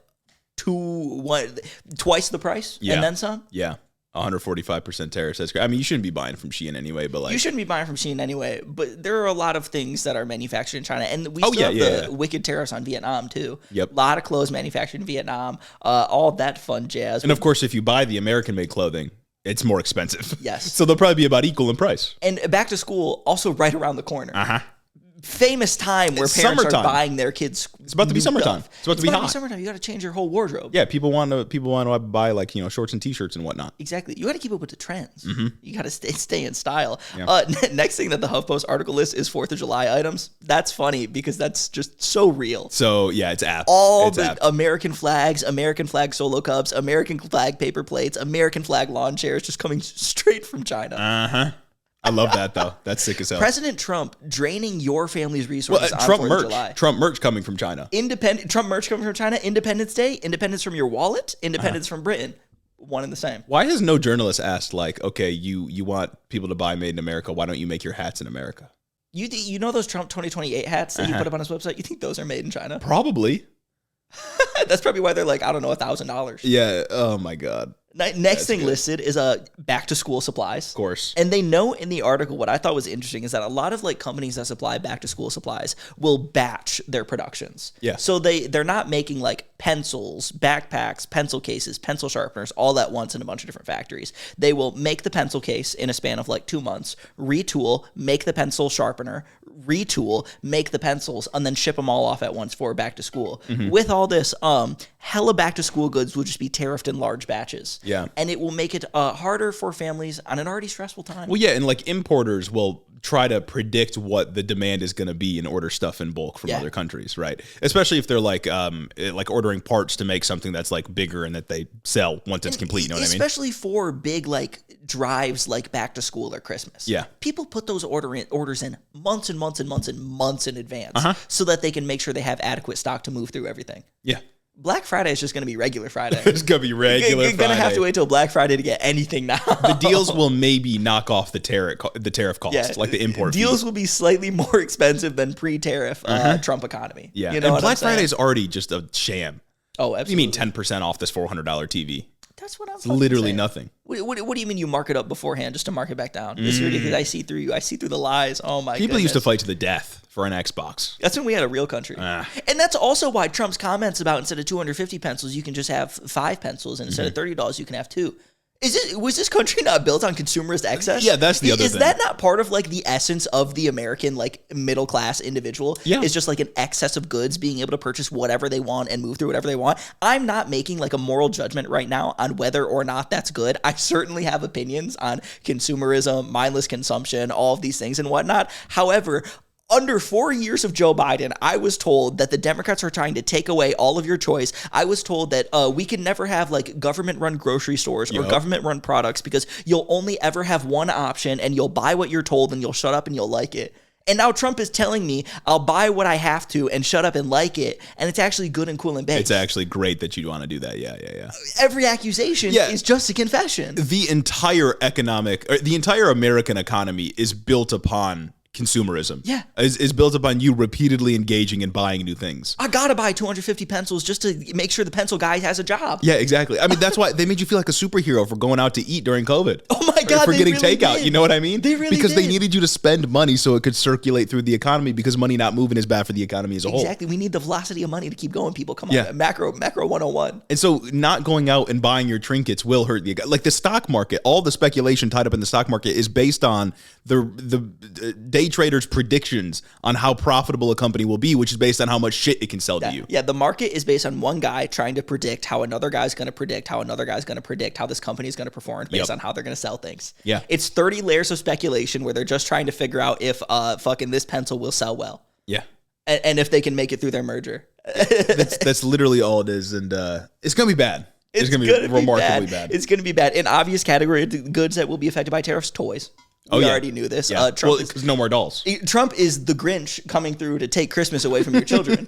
the price and then some. Yeah. 145% tariffs. That's great. I mean, you shouldn't be buying from Shein anyway, but like you shouldn't be buying from Shein anyway. But there are a lot of things that are manufactured in China, and we still have the wicked tariffs on Vietnam too. Yep, a lot of clothes manufactured in Vietnam. All that fun jazz. And of course, if you buy the American-made clothing, it's more expensive. Yes, so they'll probably be about equal in price. And back to school, also right around the corner. Famous time where parents are buying their kids. It's about to be summertime. It's about to be hot. Summertime. You got to change your whole wardrobe. Yeah, people want to buy like shorts and t-shirts and whatnot. Exactly. You got to keep up with the trends. You got to stay in style. Next thing that the HuffPost article lists is 4th of July items. That's funny because that's just so real. So yeah, it's apt. American flags, American flag solo cups, American flag paper plates, American flag lawn chairs, just coming straight from China. I love that though. That's sick as hell. President Trump draining your family's resources on 4th of July. Trump merch coming from China. Trump merch coming from China. Independence Day. Independence from your wallet. Independence from Britain. One and the same. Why has no journalist asked like, okay, you want people to buy made in America? Why don't you make your hats in America? You know those Trump 2028 hats that he put up on his website? You think those are made in China? Probably. That's probably why they're like, I don't know, $1,000. Yeah. Oh my God. Next thing listed is back to school supplies. Of course. And they know in the article, what I thought was interesting is that a lot of like companies that supply back to school supplies will batch their productions. Yeah. So they're not making like pencils, backpacks, pencil cases, pencil sharpeners all at once in a bunch of different factories. They will make the pencil case in a span of like 2 months, retool, make the pencil sharpener, retool, make the pencils, and then ship them all off at once for back to school. With all this, hella back to school goods will just be tariffed in large batches. Yeah. And it will make it harder for families on an already stressful time. Well, yeah, and like importers will try to predict what the demand is going to be and order stuff in bulk from other countries, right? Especially if they're like ordering parts to make something that's like bigger and that they sell once it's complete, you know what I mean? Especially for big like drives like back to school or Christmas. Yeah. People put those orders in months and months and months and months in advance so that they can make sure they have adequate stock to move through everything. Yeah. Black Friday is just going to be regular Friday. It's going to be regular Friday. You're going to have to wait till Black Friday to get anything now. The deals will maybe knock off the tariff cost, like the import deals fee. will be slightly more expensive than pre-tariff Trump economy. Yeah, you know and Black Friday is already just a sham. Oh, absolutely. You mean 10% off this $400 TV? That's what I'm It's literally saying. nothing. What do you mean you mark it up beforehand just to mark it back down? It's ridiculous. I see through you. I see through the lies. Oh my god. People used to fight to the death for an Xbox. That's when we had a real country. And that's also why Trump's comments about instead of 250 pencils, you can just have 5 pencils, and instead of $30, you can have 2. Was this country not built on consumerist excess? Yeah, that's the other thing. Is that not part of like the essence of the American like middle class individual? Yeah. It's just like an excess of goods, being able to purchase whatever they want and move through whatever they want. I'm not making like a moral judgment right now on whether or not that's good. I certainly have opinions on consumerism, mindless consumption, all of these things and whatnot. However, under 4 years of Joe Biden, I was told that the Democrats are trying to take away all of your choice. I was told that we can never have like government-run grocery stores or government-run products because you'll only ever have one option and you'll buy what you're told and you'll shut up and you'll like it. And now Trump is telling me I'll buy what I have to and shut up and like it. And it's actually good and cool and baked. It's actually great that you want to do that. Yeah. Every accusation is just a confession. The entire American economy is built upon consumerism. Yeah. Is built upon you repeatedly engaging and buying new things. I gotta buy 250 pencils just to make sure the pencil guy has a job. Yeah, exactly. I mean, that's why they made you feel like a superhero for going out to eat during COVID. Oh my God, for getting really takeout. did. You know what I mean? They really because did. they needed you to spend money so it could circulate through the economy because money not moving is bad for the economy as a whole. Exactly. We need the velocity of money to keep going, people. Come on. Yeah. Macro 101. And so not going out and buying your trinkets will hurt the like the stock market. All the speculation tied up in the stock market is based on the day traders' predictions on how profitable a company will be, which is based on how much shit it can sell to you. Yeah, the market is based on one guy trying to predict how another guy's going to predict how another guy's going to predict how this company is going to perform based on how they're going to sell things. Yeah. It's 30 layers of speculation where they're just trying to figure out if fucking this pencil will sell well. Yeah. And if they can make it through their merger. That's literally all it is. And it's going to be bad. It's going to be remarkably bad. It's going to be bad. An obvious category of goods that will be affected by tariffs, toys. We already knew this. Yeah. Trump because no more dolls. Trump is the Grinch coming through to take Christmas away from your children.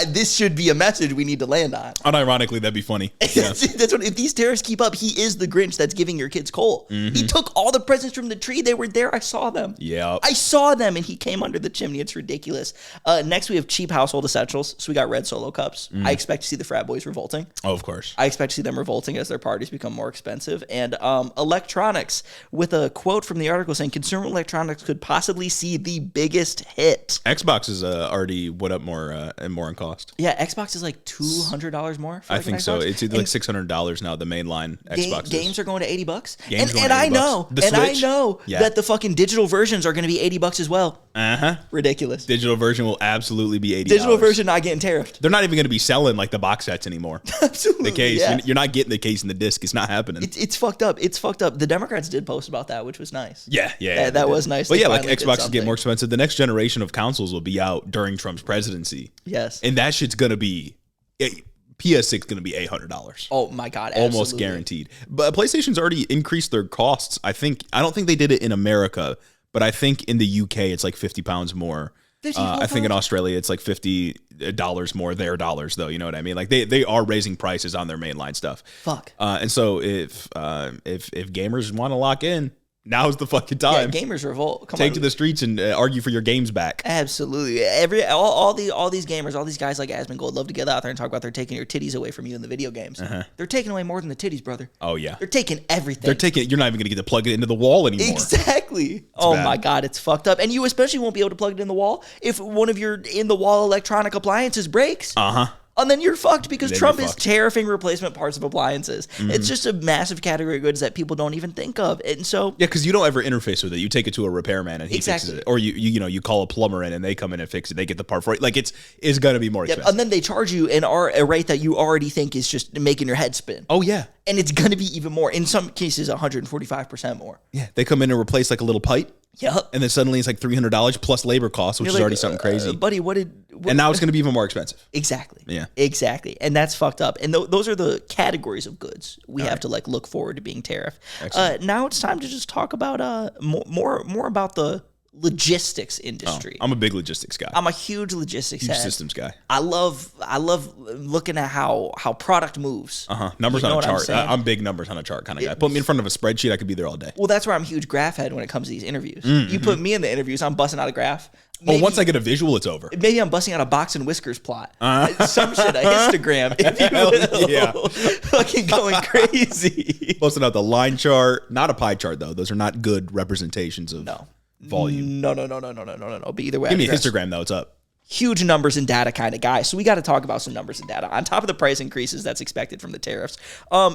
This should be a message we need to land on. Unironically, that'd be funny. Yeah. That's what, if these tariffs keep up, he is the Grinch that's giving your kids coal. He took all the presents from the tree. They were there. I saw them. Yeah. I saw them, and he came under the chimney. It's ridiculous. Next, we have cheap household essentials. So we got red Solo cups. I expect to see the frat boys revolting. Oh, of course. I expect to see them revolting as their parties become more expensive. And electronics, with a quote from the article saying consumer electronics could possibly see the biggest hit. Xbox is already went up more in cost. Yeah, Xbox is like $200 more. For I like think an so. Xbox. It's either like $600 now. The mainline Xbox games are going to $80. Games going and to I $80. know, The and I Switch? know Yeah. that the fucking digital versions are going to be $80 as well. Ridiculous. Digital version will absolutely be $80. Digital version not getting tariffed. They're not even going to be selling like the box sets anymore. Absolutely. The case. Yeah. You're not getting the case and the disc. It's not happening. It's fucked up. It's fucked up. The Democrats did post about that, which was nice. Yeah. That was nice. But They yeah, like finally did Xbox is something. getting more expensive. The next generation of consoles will be out during Trump's presidency. Yes. And that shit's going to be PS6 going to be $800. Oh my God. Almost absolutely. guaranteed. But PlayStation's already increased their costs. I don't think they did it in America, but I think in the UK it's like £50 more. I think in Australia it's like $50 more. Their dollars though, you know what I mean? Like they are raising prices on their mainline stuff. Fuck. And so if gamers want to lock in, Now's the fucking Yeah, time. gamers revolt. Come Take on. to the streets and argue for your games back. Absolutely. All these gamers, all these guys like Asmongold love to get out there and talk about they're taking your titties away from you in the video games. They're taking away more than the titties, brother. Oh yeah. They're taking everything. They're taking. You're not even gonna get to plug it into the wall anymore. Exactly. Oh bad. my God, it's fucked up. And you especially won't be able to plug it in the wall if one of your in the wall electronic appliances breaks. And then you're fucked because Then Trump you're is fucked. tariffing replacement parts of appliances. It's just a massive category of goods that people don't even think of. And so Yeah, because you don't ever interface with it. You take it to a repairman and he fixes it, or you call a plumber in and they come in and fix it. They get the part for it. Like it's gonna be more expensive. and then they charge you a rate that you already think is just making your head spin. Oh yeah, And it's going to be even more. In some cases, 145% more. yeah. They come in and replace like a little pipe. Yep. And then suddenly it's like $300 plus labor costs, which You're is like, already something crazy. buddy, what and now it's going to be even more expensive. Exactly. Yeah. Exactly. And that's fucked up. And those are the categories of goods we have to like look forward to being tariff. Now it's time to just talk about more about the logistics industry. I'm a big logistics guy. I'm a huge logistics Huge head. systems guy. I love looking at how product moves. Numbers You know on a what I'm chart. saying? I'm big numbers on a chart kind of guy. Put me in front of a spreadsheet, I could be there all day. Well, that's where I'm a huge graph head when it comes to these interviews. You put me in the interviews, I'm busting out a graph. Well, once I get a visual, it's over. Maybe I'm busting out a box and whiskers plot. Some shit, a histogram, if you will. Yeah. Fucking going crazy. Busting out the line chart, not a pie chart though. Those are not good representations of volume. No. But either way, Give me a I digress. histogram though. It's up. Huge numbers and data kind of guy. So we got to talk about some numbers and data. On top of the price increases that's expected from the tariffs,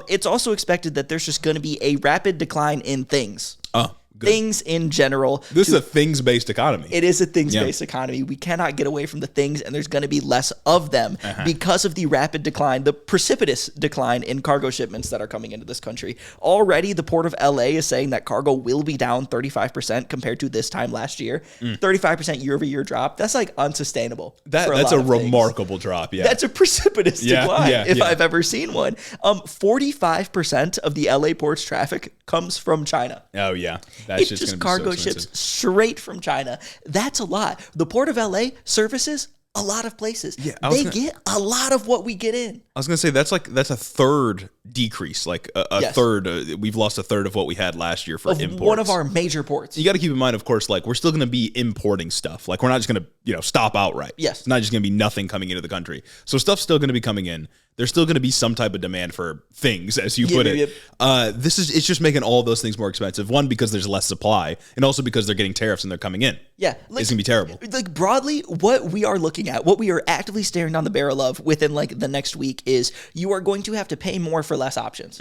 it's also expected that there's just going to be a rapid decline in things. Oh, good. Things in general. This is a things-based economy. It is a things-based economy. We cannot get away from the things, and there's going to be less of them because of the rapid decline, the precipitous decline in cargo shipments that are coming into this country. Already, the Port of LA is saying that cargo will be down 35% compared to this time last year. 35% year-over-year drop. That's like unsustainable. That's a remarkable drop. Yeah, That's a precipitous decline if yeah. I've ever seen one. 45% of the LA port's traffic comes from China. Oh yeah, It's just cargo ships straight from China. That's a lot. The Port of LA services a lot of places. Yeah, they get a lot of what we get in. I was gonna say that's a third decrease, like a third. We've lost a third of what we had last year for imports. One of our major ports. You got to keep in mind, of course, like we're still going to be importing stuff. Like we're not just going to, stop outright. Yes. It's not just going to be nothing coming into the country. So stuff's still going to be coming in. There's still going to be some type of demand for things, as you put it. It's just making all of those things more expensive. One, because there's less supply, and also because they're getting tariffs and they're coming in. Yeah. It's going to be terrible. Like broadly, what we are looking at, what we are actively staring down the barrel of within like the next week is you are going to have to pay more for less options.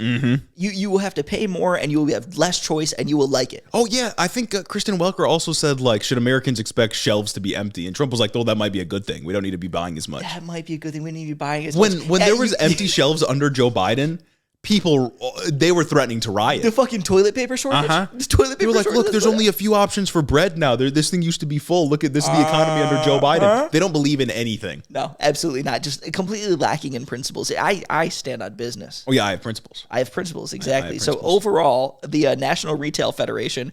You will have to pay more and you will have less choice and you will like it. Oh, yeah. I think Kristen Welker also said, like, should Americans expect shelves to be empty? And Trump was like, oh, that might be a good thing. We don't need to be buying as much. That might be a good thing. We need to be buying as much. When there was empty shelves under Joe Biden, people, they were threatening to riot. The fucking toilet paper shortage? The toilet paper They were like, shortage? look, there's only a few options for bread now. This thing used to be full. Look at this, the economy under Joe Biden. They don't believe in anything. No, absolutely not. Just completely lacking in principles. I stand on business. Oh, yeah, I have principles. I have principles, exactly. So principles. overall, the National Retail Federation,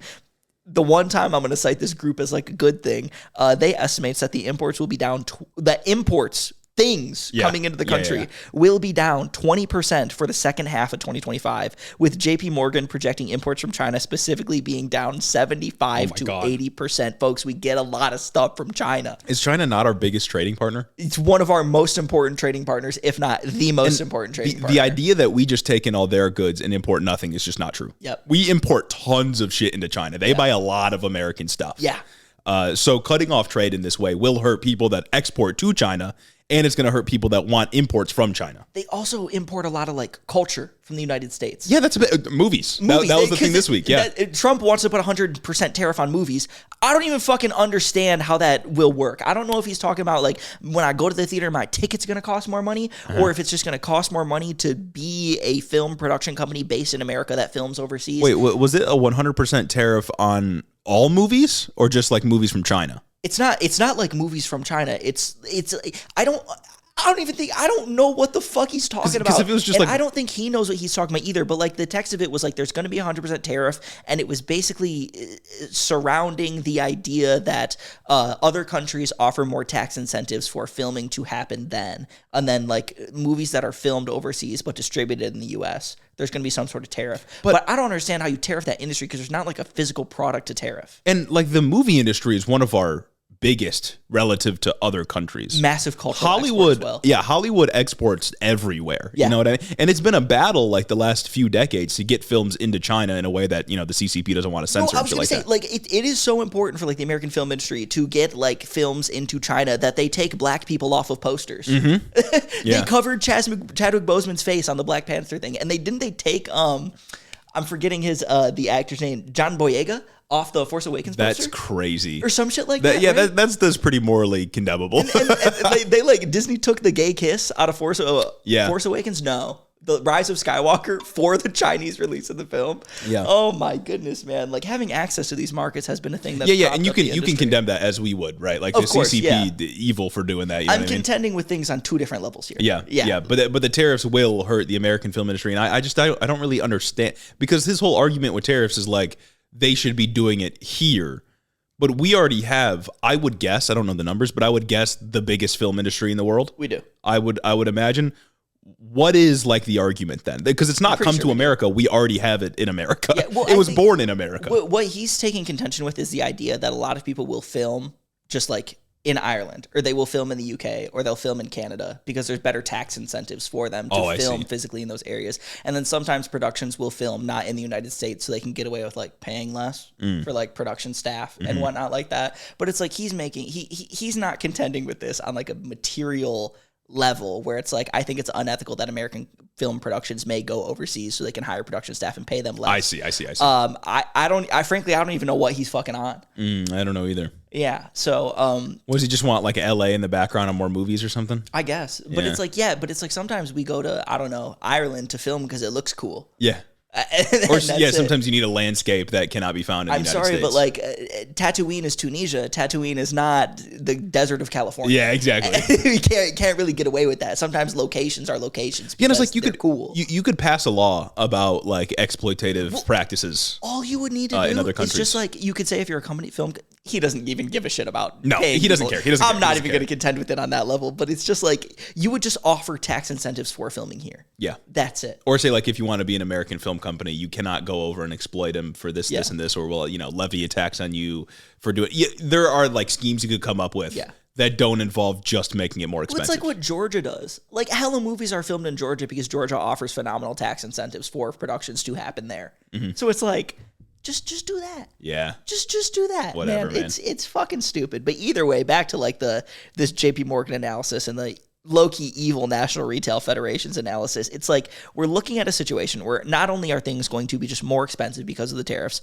the one time I'm going to cite this group as like a good thing, they estimates that the imports will be down, things coming into the country will be down 20% for the second half of 2025, with JP Morgan projecting imports from China specifically being down 75 to 80%. Folks, we get a lot of stuff from China. Is China not our biggest trading partner? It's one of our most important trading partners, if not the most important trading partner. The idea that we just take in all their goods and import nothing is just not true. Yep. We import tons of shit into China. They buy a lot of American stuff. Yeah. So cutting off trade in this way will hurt people that export to China, and it's going to hurt people that want imports from China. They also import a lot of like culture from the United States. Yeah, that's a bit movies. That was the thing this week. Yeah, Trump wants to put 100% tariff on movies. I don't even fucking understand how that will work. I don't know if he's talking about like when I go to the theater, my ticket's going to cost more money, or if it's just going to cost more money to be a film production company based in America that films overseas. Wait, was it a 100% tariff on all movies or just like movies from China? It's not like movies from China. I don't know what the fuck he's talking about. If it was just and I don't think he knows what he's talking about either. But like the text of it was like, there's going to be 100% tariff. And it was basically surrounding the idea that other countries offer more tax incentives for filming to happen then. And then like movies that are filmed overseas but distributed in the US, there's going to be some sort of tariff. But I don't understand how you tariff that industry because there's not like a physical product to tariff. And like the movie industry is one of our biggest relative to other countries. Massive cultural Hollywood, export as well. Yeah, Hollywood exports everywhere. Yeah. You know what I mean? And it's been a battle like the last few decades to get films into China in a way that, you know, the CCP doesn't want to censor. I was going to say, like, it is so important for like the American film industry to get like films into China that they take black people off of posters. Mm-hmm. They covered Chadwick Boseman's face on the Black Panther thing, and they take I'm forgetting his the actor's name, John Boyega, off the Force Awakens poster? That's crazy. Or some shit like that. Yeah, right? that's pretty morally condemnable. And they like Disney took the gay kiss out of Force Awakens. No, the Rise of Skywalker for the Chinese release of the film. Yeah. Oh my goodness, man! Like having access to these markets has been a thing that and you can condemn that as we would, right? Like of the course, CCP, the evil for doing that. You know I'm contending with things on two different levels here. Yeah. But the tariffs will hurt the American film industry, and I don't really understand because his whole argument with tariffs is like, they should be doing it here. But we already have, I would guess, I don't know the numbers, but I would guess the biggest film industry in the world. We do. I would imagine. What is like the argument then? Because it's not come to America. We already have it in America. Yeah, well, it was born in America. What he's taking contention with is the idea that a lot of people will film just like in Ireland, or they will film in the UK, or they'll film in Canada because there's better tax incentives for them to film physically in those areas. And then sometimes productions will film not in the United States so they can get away with like paying less for like production staff and whatnot like that. But it's like he's not contending with this on like a material level where it's like, I think it's unethical that American film productions may go overseas so they can hire production staff and pay them less. I see. I frankly don't even know what he's fucking on. I don't know either. Yeah. So, what does he just want, like LA in the background on more movies or something? I guess. But it's like sometimes we go to, I don't know, Ireland to film because it looks cool. Yeah. Or sometimes you need a landscape that cannot be found in the United States. I'm sorry, but like Tatooine is Tunisia. Tatooine is not the desert of California. Yeah, exactly. You can't really get away with that. Sometimes locations are locations. Yeah, it's like cool. You could pass a law about like exploitative practices. All you would need to do in other countries. Is just like you could say if you're a company film. He doesn't even give a shit about. No, he doesn't care. I'm not even going to contend with it on that level. But it's just like you would just offer tax incentives for filming here. Yeah, that's it. Or say like if you want to be an American film company, you cannot go over and exploit them for this, this, and this, or will levy a tax on you for doing. Yeah, there are like schemes you could come up with. That don't involve just making it more expensive. Well, it's like what Georgia does. Like hella movies are filmed in Georgia because Georgia offers phenomenal tax incentives for productions to happen there. So it's like. Just do that. Yeah. Just do that. Whatever, man. It's fucking stupid. But either way, back to like this JP Morgan analysis and the low-key evil National Retail Federation's analysis. It's like we're looking at a situation where not only are things going to be just more expensive because of the tariffs,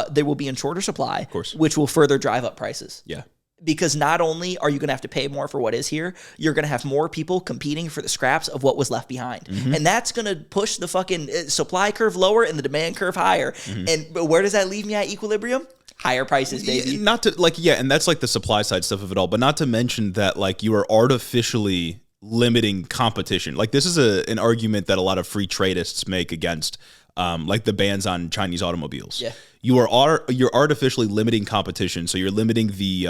they will be in shorter supply, of course, which will further drive up prices. Yeah. Because not only are you going to have to pay more for what is here, you're going to have more people competing for the scraps of what was left behind. And that's going to push the fucking supply curve lower and the demand curve higher. And where does that leave me at equilibrium? Higher prices, baby. And that's like the supply side stuff of it all. But not to mention that like you are artificially limiting competition. Like this is an argument that a lot of free tradists make against like the bans on Chinese automobiles. Yeah. You're artificially limiting competition, so you're limiting the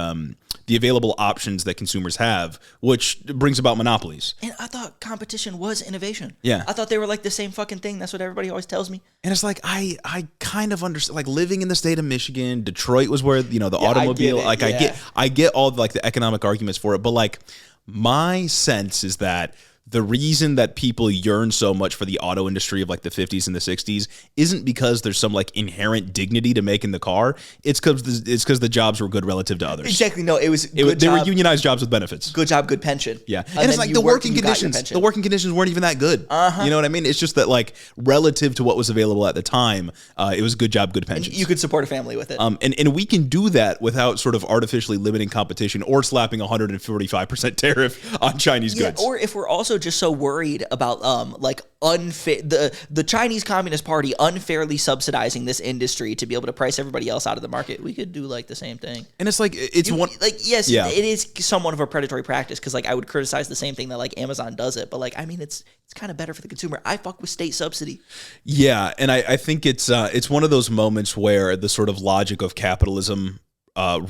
available options that consumers have, which brings about monopolies. And I thought competition was innovation. Yeah. I thought they were like the same fucking thing. That's what everybody always tells me. And it's like I kind of understand, like living in the state of Michigan, Detroit was where the automobile. I get all like the economic arguments for it, but like my sense is that the reason that people yearn so much for the auto industry of like the 50s and the 60s isn't because there's some like inherent dignity to making the car. It's because the jobs were good relative to others. Exactly. No, they were unionized jobs with benefits. Good job, good pension. Yeah. And it's like the working conditions weren't even that good. You know what I mean? It's just that like relative to what was available at the time, it was good job, good pensions. You could support a family with it. And we can do that without sort of artificially limiting competition or slapping 145% tariff on Chinese goods. Or if we're also also just so worried about like unfair the Chinese Communist Party unfairly subsidizing this industry to be able to price everybody else out of the market. We could do like the same thing. And it's like yes, it is somewhat of a predatory practice because like I would criticize the same thing that like Amazon does it, but like I mean it's kind of better for the consumer. I fuck with state subsidy. Yeah, and I think it's one of those moments where the sort of logic of capitalism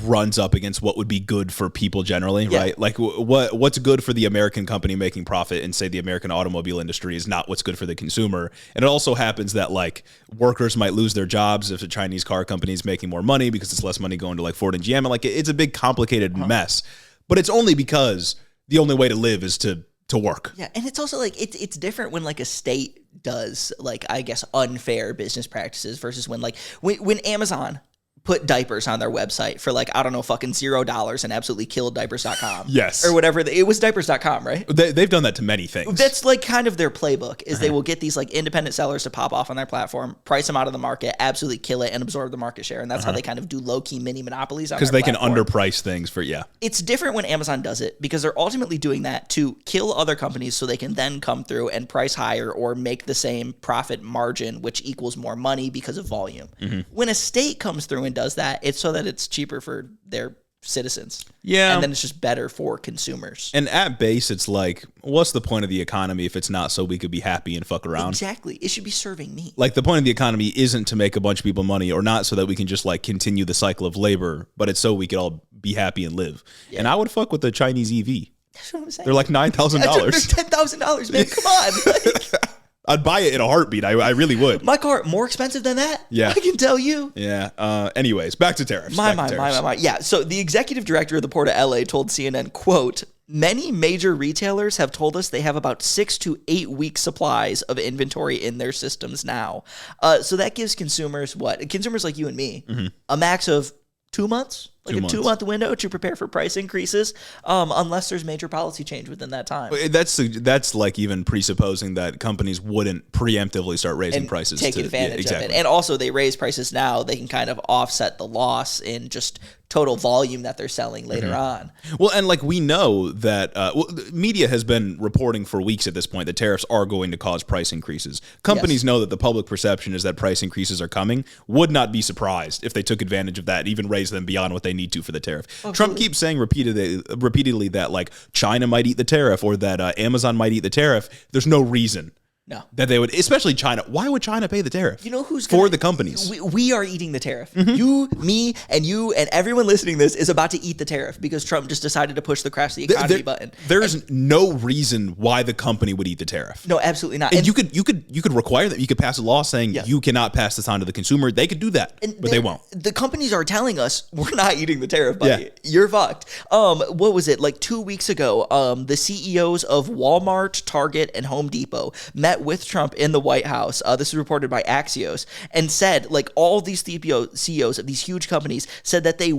runs up against what would be good for people generally, right? Like what's good for the American company making profit and say the American automobile industry is not what's good for the consumer. And it also happens that like workers might lose their jobs if a Chinese car company is making more money because it's less money going to like Ford and GM. And like it's a big complicated mess, but it's only because the only way to live is to work. Yeah, and it's also like it's different when like a state does like I guess unfair business practices versus when like when Amazon put diapers on their website for like, I don't know, fucking $0 and absolutely killed diapers.com. Yes. Or whatever. It was diapers.com, right? They've done that to many things. That's like kind of their playbook is they will get these like independent sellers to pop off on their platform, price them out of the market, absolutely kill it and absorb the market share. And that's how they kind of do low-key mini monopolies on their platform. Because they can underprice things for, It's different when Amazon does it because they're ultimately doing that to kill other companies so they can then come through and price higher or make the same profit margin, which equals more money because of volume. When a state comes through and does that, it's so that it's cheaper for their citizens. Yeah. And then it's just better for consumers. And at base, it's like, what's the point of the economy if it's not so we could be happy and fuck around? Exactly. It should be serving me. Like the point of the economy isn't to make a bunch of people money or not so that we can just like continue the cycle of labor, but it's so we could all be happy and live. Yeah. And I would fuck with the Chinese EV. That's what I'm saying. They're like $9,000. They're $10,000, man. Come on. Like, I'd buy it in a heartbeat. I really would. My car, more expensive than that? Yeah. I can tell you. Yeah. Anyways, back to tariffs. My. Yeah. So the executive director of the Port of LA told CNN, quote, many major retailers have told us they have about 6 to 8 weeks supplies of inventory in their systems now. So that gives consumers what? Consumers like you and me, a max of 2 months? Like a 2-month window to prepare for price increases, unless there's major policy change within that time. That's like even presupposing that companies wouldn't preemptively start raising prices. Take advantage of it. And also they raise prices now, they can kind of offset the loss in just total volume that they're selling later on. Well, and like we know that media has been reporting for weeks at this point that tariffs are going to cause price increases. Companies know that the public perception is that price increases are coming. Would not be surprised if they took advantage of that, even raise them beyond what they need to for the tariff. Trump keeps saying repeatedly that like China might eat the tariff or that Amazon might eat the tariff. There's no reason. No. That they would, especially China. Why would China pay the tariff? You know who's for the companies? We are eating the tariff. You, me, and everyone listening to this is about to eat the tariff because Trump just decided to push the crash the economy button. There's no reason why the company would eat the tariff. No, absolutely not. And you could require that. You could pass a law saying you cannot pass this on to the consumer. They could do that, but they won't. The companies are telling us we're not eating the tariff, buddy. Yeah. You're fucked. What was it? Like 2 weeks ago, the CEOs of Walmart, Target, and Home Depot met with Trump in the White House. This is reported by Axios, and said like all these CEOs of these huge companies said that the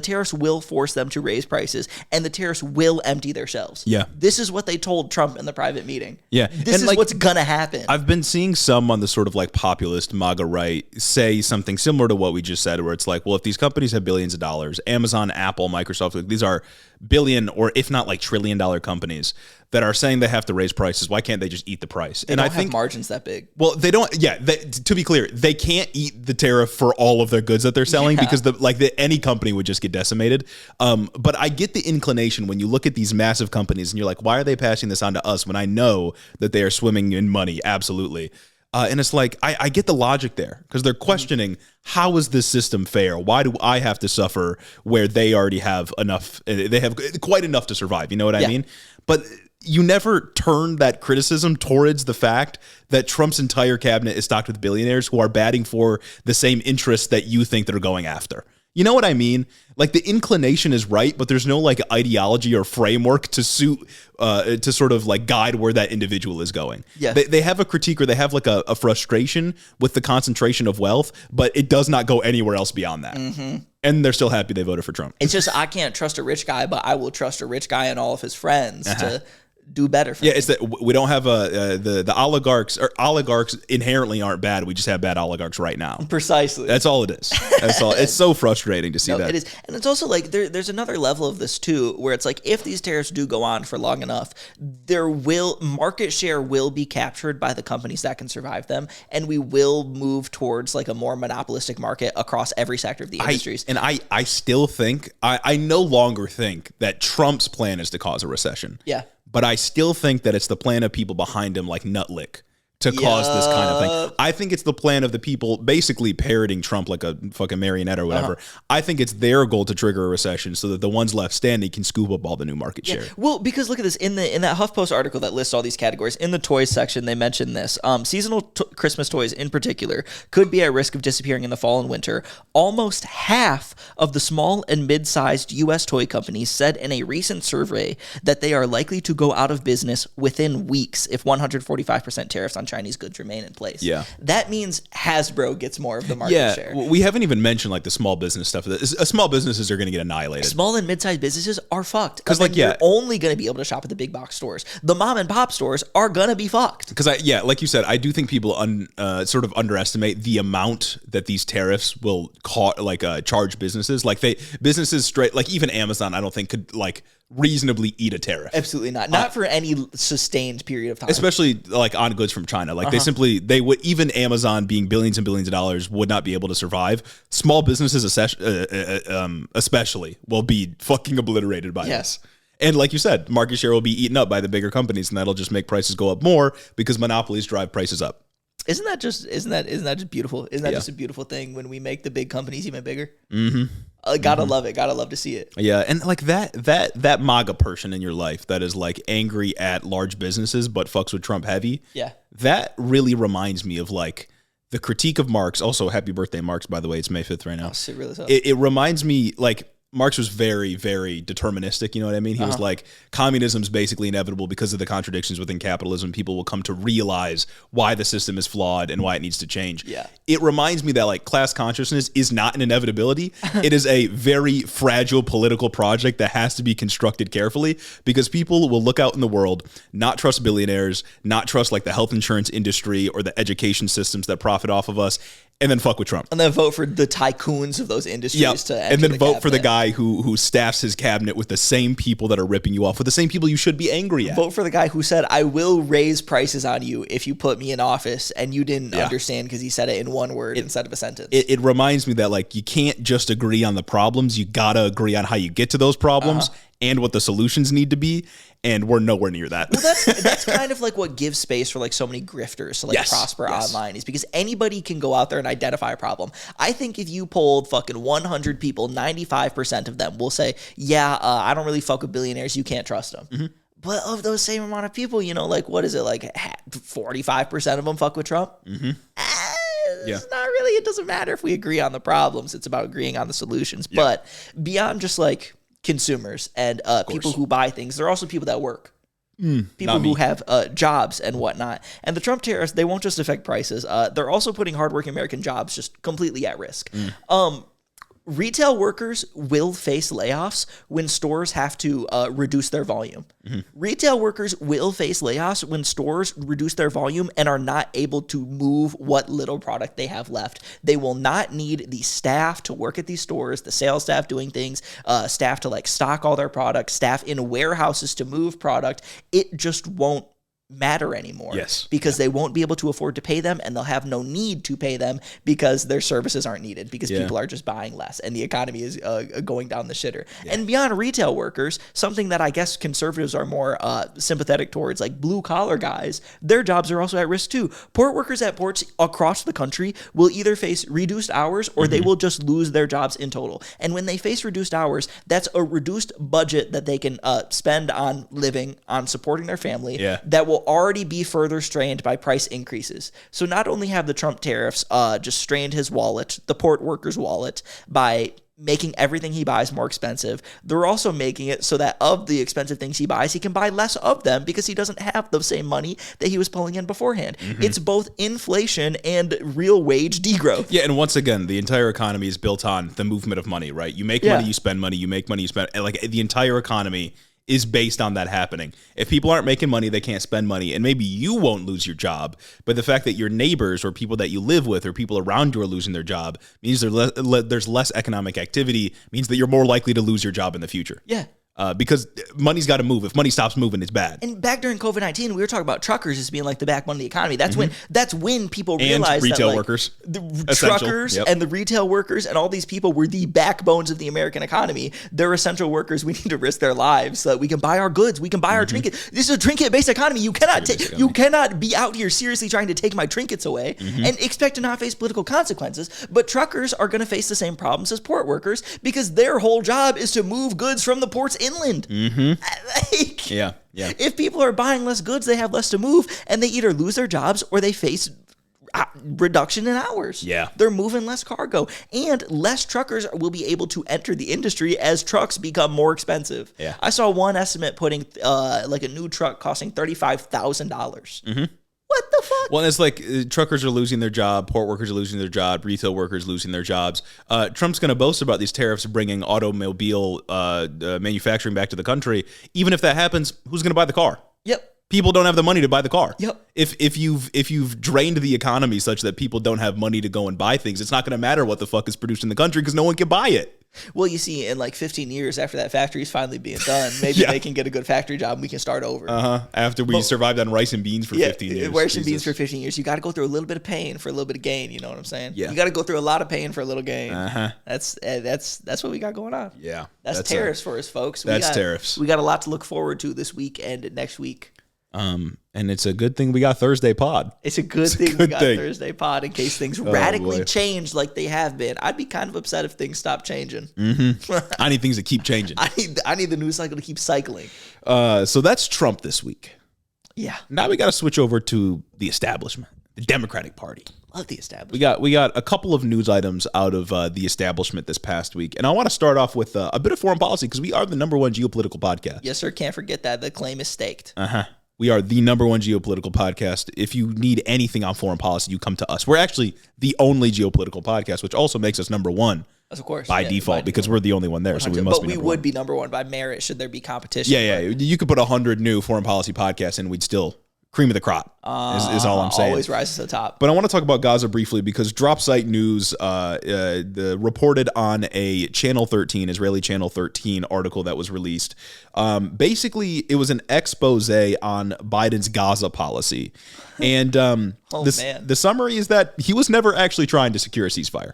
tariffs will force them to raise prices, and the tariffs will empty their shelves. Yeah, this is what they told Trump in the private meeting. Yeah, this is like, what's gonna happen. I've been seeing some on the sort of like populist MAGA right say something similar to what we just said, where it's like, well, if these companies have billions of dollars, Amazon, Apple, Microsoft, like, these are billion or if not like $1 trillion companies that are saying they have to raise prices. Why can't they just eat the price? They don't have margins that big. Well, they don't. Yeah, to be clear, they can't eat the tariff for all of their goods that they're selling because any company would just get decimated. But I get the inclination when you look at these massive companies and you're like, why are they passing this on to us when I know that they are swimming in money? Absolutely. And it's like, I get the logic there because they're questioning, how is this system fair? Why do I have to suffer where they already have enough? They have quite enough to survive. You know what I mean? But you never turn that criticism towards the fact that Trump's entire cabinet is stocked with billionaires who are batting for the same interests that you think they're going after. You know what I mean? Like the inclination is right, but there's no like ideology or framework to suit, to sort of like guide where that individual is going. Yeah. They have a critique or they have like a frustration with the concentration of wealth, but it does not go anywhere else beyond that. And they're still happy they voted for Trump. It's just, I can't trust a rich guy, but I will trust a rich guy and all of his friends do better for Yeah, me. it's that we don't have the oligarchs, or oligarchs inherently aren't bad. We just have bad oligarchs right now. Precisely. That's all it is. That's all. It's so frustrating to see that. It is. And it's also like there's another level of this too, where it's like if these tariffs do go on for long enough, market share will be captured by the companies that can survive them, and we will move towards like a more monopolistic market across every sector of the industries. I still think I no longer think that Trump's plan is to cause a recession. Yeah. But I still think that it's the plan of people behind him like Nutlick to cause this kind of thing. I think it's the plan of the people basically parroting Trump like a fucking marionette or whatever. I think it's their goal to trigger a recession so that the ones left standing can scoop up all the new market share. Well, because look at this in that HuffPost article that lists all these categories, in the toys section they mention this. Seasonal Christmas toys in particular could be at risk of disappearing in the fall and winter. Almost half of the small and mid-sized U.S. toy companies said in a recent survey that they are likely to go out of business within weeks if 145% tariffs on Chinese goods remain in place. Yeah. That means Hasbro gets more of the market share. Well, we haven't even mentioned like the small business stuff. Small businesses are going to get annihilated. Small and mid-sized businesses are fucked. Because you're only going to be able to shop at the big box stores. The mom and pop stores are going to be fucked. Because like you said, I do think people sort of underestimate the amount that these tariffs will charge businesses. Like businesses straight, like even Amazon, I don't think could like reasonably eat a tariff. Absolutely not. Not for any sustained period of time. Especially like on goods from China. Like they would, even Amazon being billions and billions of dollars would not be able to survive. Small businesses especially will be fucking obliterated by this. And like you said, market share will be eaten up by the bigger companies, and that'll just make prices go up more because monopolies drive prices up. Isn't that just beautiful? Isn't that just a beautiful thing when we make the big companies even bigger? Gotta love it. Gotta love to see it. Yeah, and like that MAGA person in your life that is like angry at large businesses but fucks with Trump heavy. Yeah, that really reminds me of like the critique of Marx. Also, happy birthday, Marx! By the way, it's May 5th right now. Oh, really it reminds me like. Marx was very, very deterministic. You know what I mean? He was like, communism is basically inevitable because of the contradictions within capitalism. People will come to realize why the system is flawed and why it needs to change. Yeah. It reminds me that like class consciousness is not an inevitability. It is a very fragile political project that has to be constructed carefully because people will look out in the world, not trust billionaires, not trust like the health insurance industry or the education systems that profit off of us, and then fuck with Trump. And then vote for the tycoons of those industries to enter and then the vote cabinet. for the guy who staffs his cabinet with the same people that are ripping you off, with the same people you should be angry at. Vote for the guy who said, I will raise prices on you if you put me in office, and you didn't understand because he said it in one word instead of a sentence. It reminds me that like you can't just agree on the problems. You gotta agree on how you get to those problems and what the solutions need to be. And we're nowhere near that. Well, that's kind of like what gives space for like so many grifters to like prosper online, is because anybody can go out there and identify a problem. I think if you polled fucking 100 people, 95% of them will say, I don't really fuck with billionaires. You can't trust them. But of those same amount of people, you know, like what is it, like 45% of them fuck with Trump? It's not really. It doesn't matter if we agree on the problems. It's about agreeing on the solutions. But beyond just like consumers and people who buy things, there are also people that work. People who have jobs and whatnot. And the Trump tariffs, they won't just affect prices. They're also putting hardworking American jobs just completely at risk. Retail workers will face layoffs when stores have to reduce their volume. Retail workers will face layoffs when stores reduce their volume and are not able to move what little product they have left. They will not need the staff to work at these stores, the sales staff doing things, staff to like stock all their products, staff in warehouses to move product. It just won't matter anymore. Because they won't be able to afford to pay them, and they'll have no need to pay them because their services aren't needed, because people are just buying less and the economy is going down the shitter. And beyond retail workers, something that I guess conservatives are more sympathetic towards, like blue collar guys, their jobs are also at risk too. Port workers at ports across the country will either face reduced hours or they will just lose their jobs in total. And when they face reduced hours, that's a reduced budget that they can spend on living, on supporting their family, that will already be further strained by price increases. So not only have the Trump tariffs just strained his wallet, the port worker's wallet, by making everything he buys more expensive, they're also making it so that of the expensive things he buys, he can buy less of them because he doesn't have the same money that he was pulling in beforehand. It's both inflation and real wage degrowth. Yeah, and once again, the entire economy is built on the movement of money, right? You make money, you spend money, you make money, you spend. Like the entire economy is based on that happening. If people aren't making money, they can't spend money, and maybe you won't lose your job, but the fact that your neighbors or people that you live with or people around you are losing their job means there's less economic activity, means that you're more likely to lose your job in the future. Yeah. Because money's got to move. If money stops moving, it's bad. And back during COVID-19, we were talking about truckers as being like the backbone of the economy. That's when people And realized retail that like, workers. the truckers and the retail workers and all these people were the backbones of the American economy. They're essential workers. We need to risk their lives so that we can buy our goods. We can buy our trinkets. This is a trinket-based economy. You cannot be out here seriously trying to take my trinkets away and expect to not face political consequences. But truckers are going to face the same problems as port workers because their whole job is to move goods from the ports inland. Like, Yeah. if people are buying less goods, they have less to move, and they either lose their jobs or they face reduction in hours. Yeah. They're moving less cargo, and less truckers will be able to enter the industry as trucks become more expensive. Yeah. I saw one estimate putting like a new truck costing $35,000. What the fuck? Well, it's like truckers are losing their job, port workers are losing their job, retail workers losing their jobs. Trump's going to boast about these tariffs bringing automobile manufacturing back to the country. Even if that happens, who's going to buy the car? Yep. People don't have the money to buy the car. Yep. If you've drained the economy such that people don't have money to go and buy things, it's not going to matter what the fuck is produced in the country because no one can buy it. Well, you see, in like 15 years after that factory is finally being done, maybe they can get a good factory job and we can start over. After we survived on rice and beans for 15 years. Rice and beans for 15 years. You got to go through a little bit of pain for a little bit of gain. You know what I'm saying? Yeah. You got to go through a lot of pain for a little gain. That's what we got going on. Yeah. That's tariffs for us, folks. That's tariffs. We got a lot to look forward to this week and next week. And it's a good thing we got Thursday pod. It's a good thing we got Thursday pod in case things radically change like they have been. I'd be kind of upset if things stop changing. I need things to keep changing. I need the news cycle to keep cycling. So that's Trump this week. Yeah. Now we got to switch over to the establishment, the Democratic Party. Love the establishment. We got a couple of news items out of the establishment this past week, and I want to start off with a bit of foreign policy because we are the #1 geopolitical podcast. Yes, sir. Can't forget that. The claim is staked. We are the #1 geopolitical podcast. If you need anything on foreign policy, you come to us. We're actually the only geopolitical podcast, which also makes us #1 of course by default because we're the only one there. So we must be. But we would be #1 by merit should there be competition. Yeah. You could put 100 new foreign policy podcasts and we'd still cream of the crop is all I'm saying. Always rises to the top. But I want to talk about Gaza briefly because Drop Site News reported on a Channel 13, Israeli Channel 13 article that was released. Basically, it was an expose on Biden's Gaza policy. And the summary is that he was never actually trying to secure a ceasefire.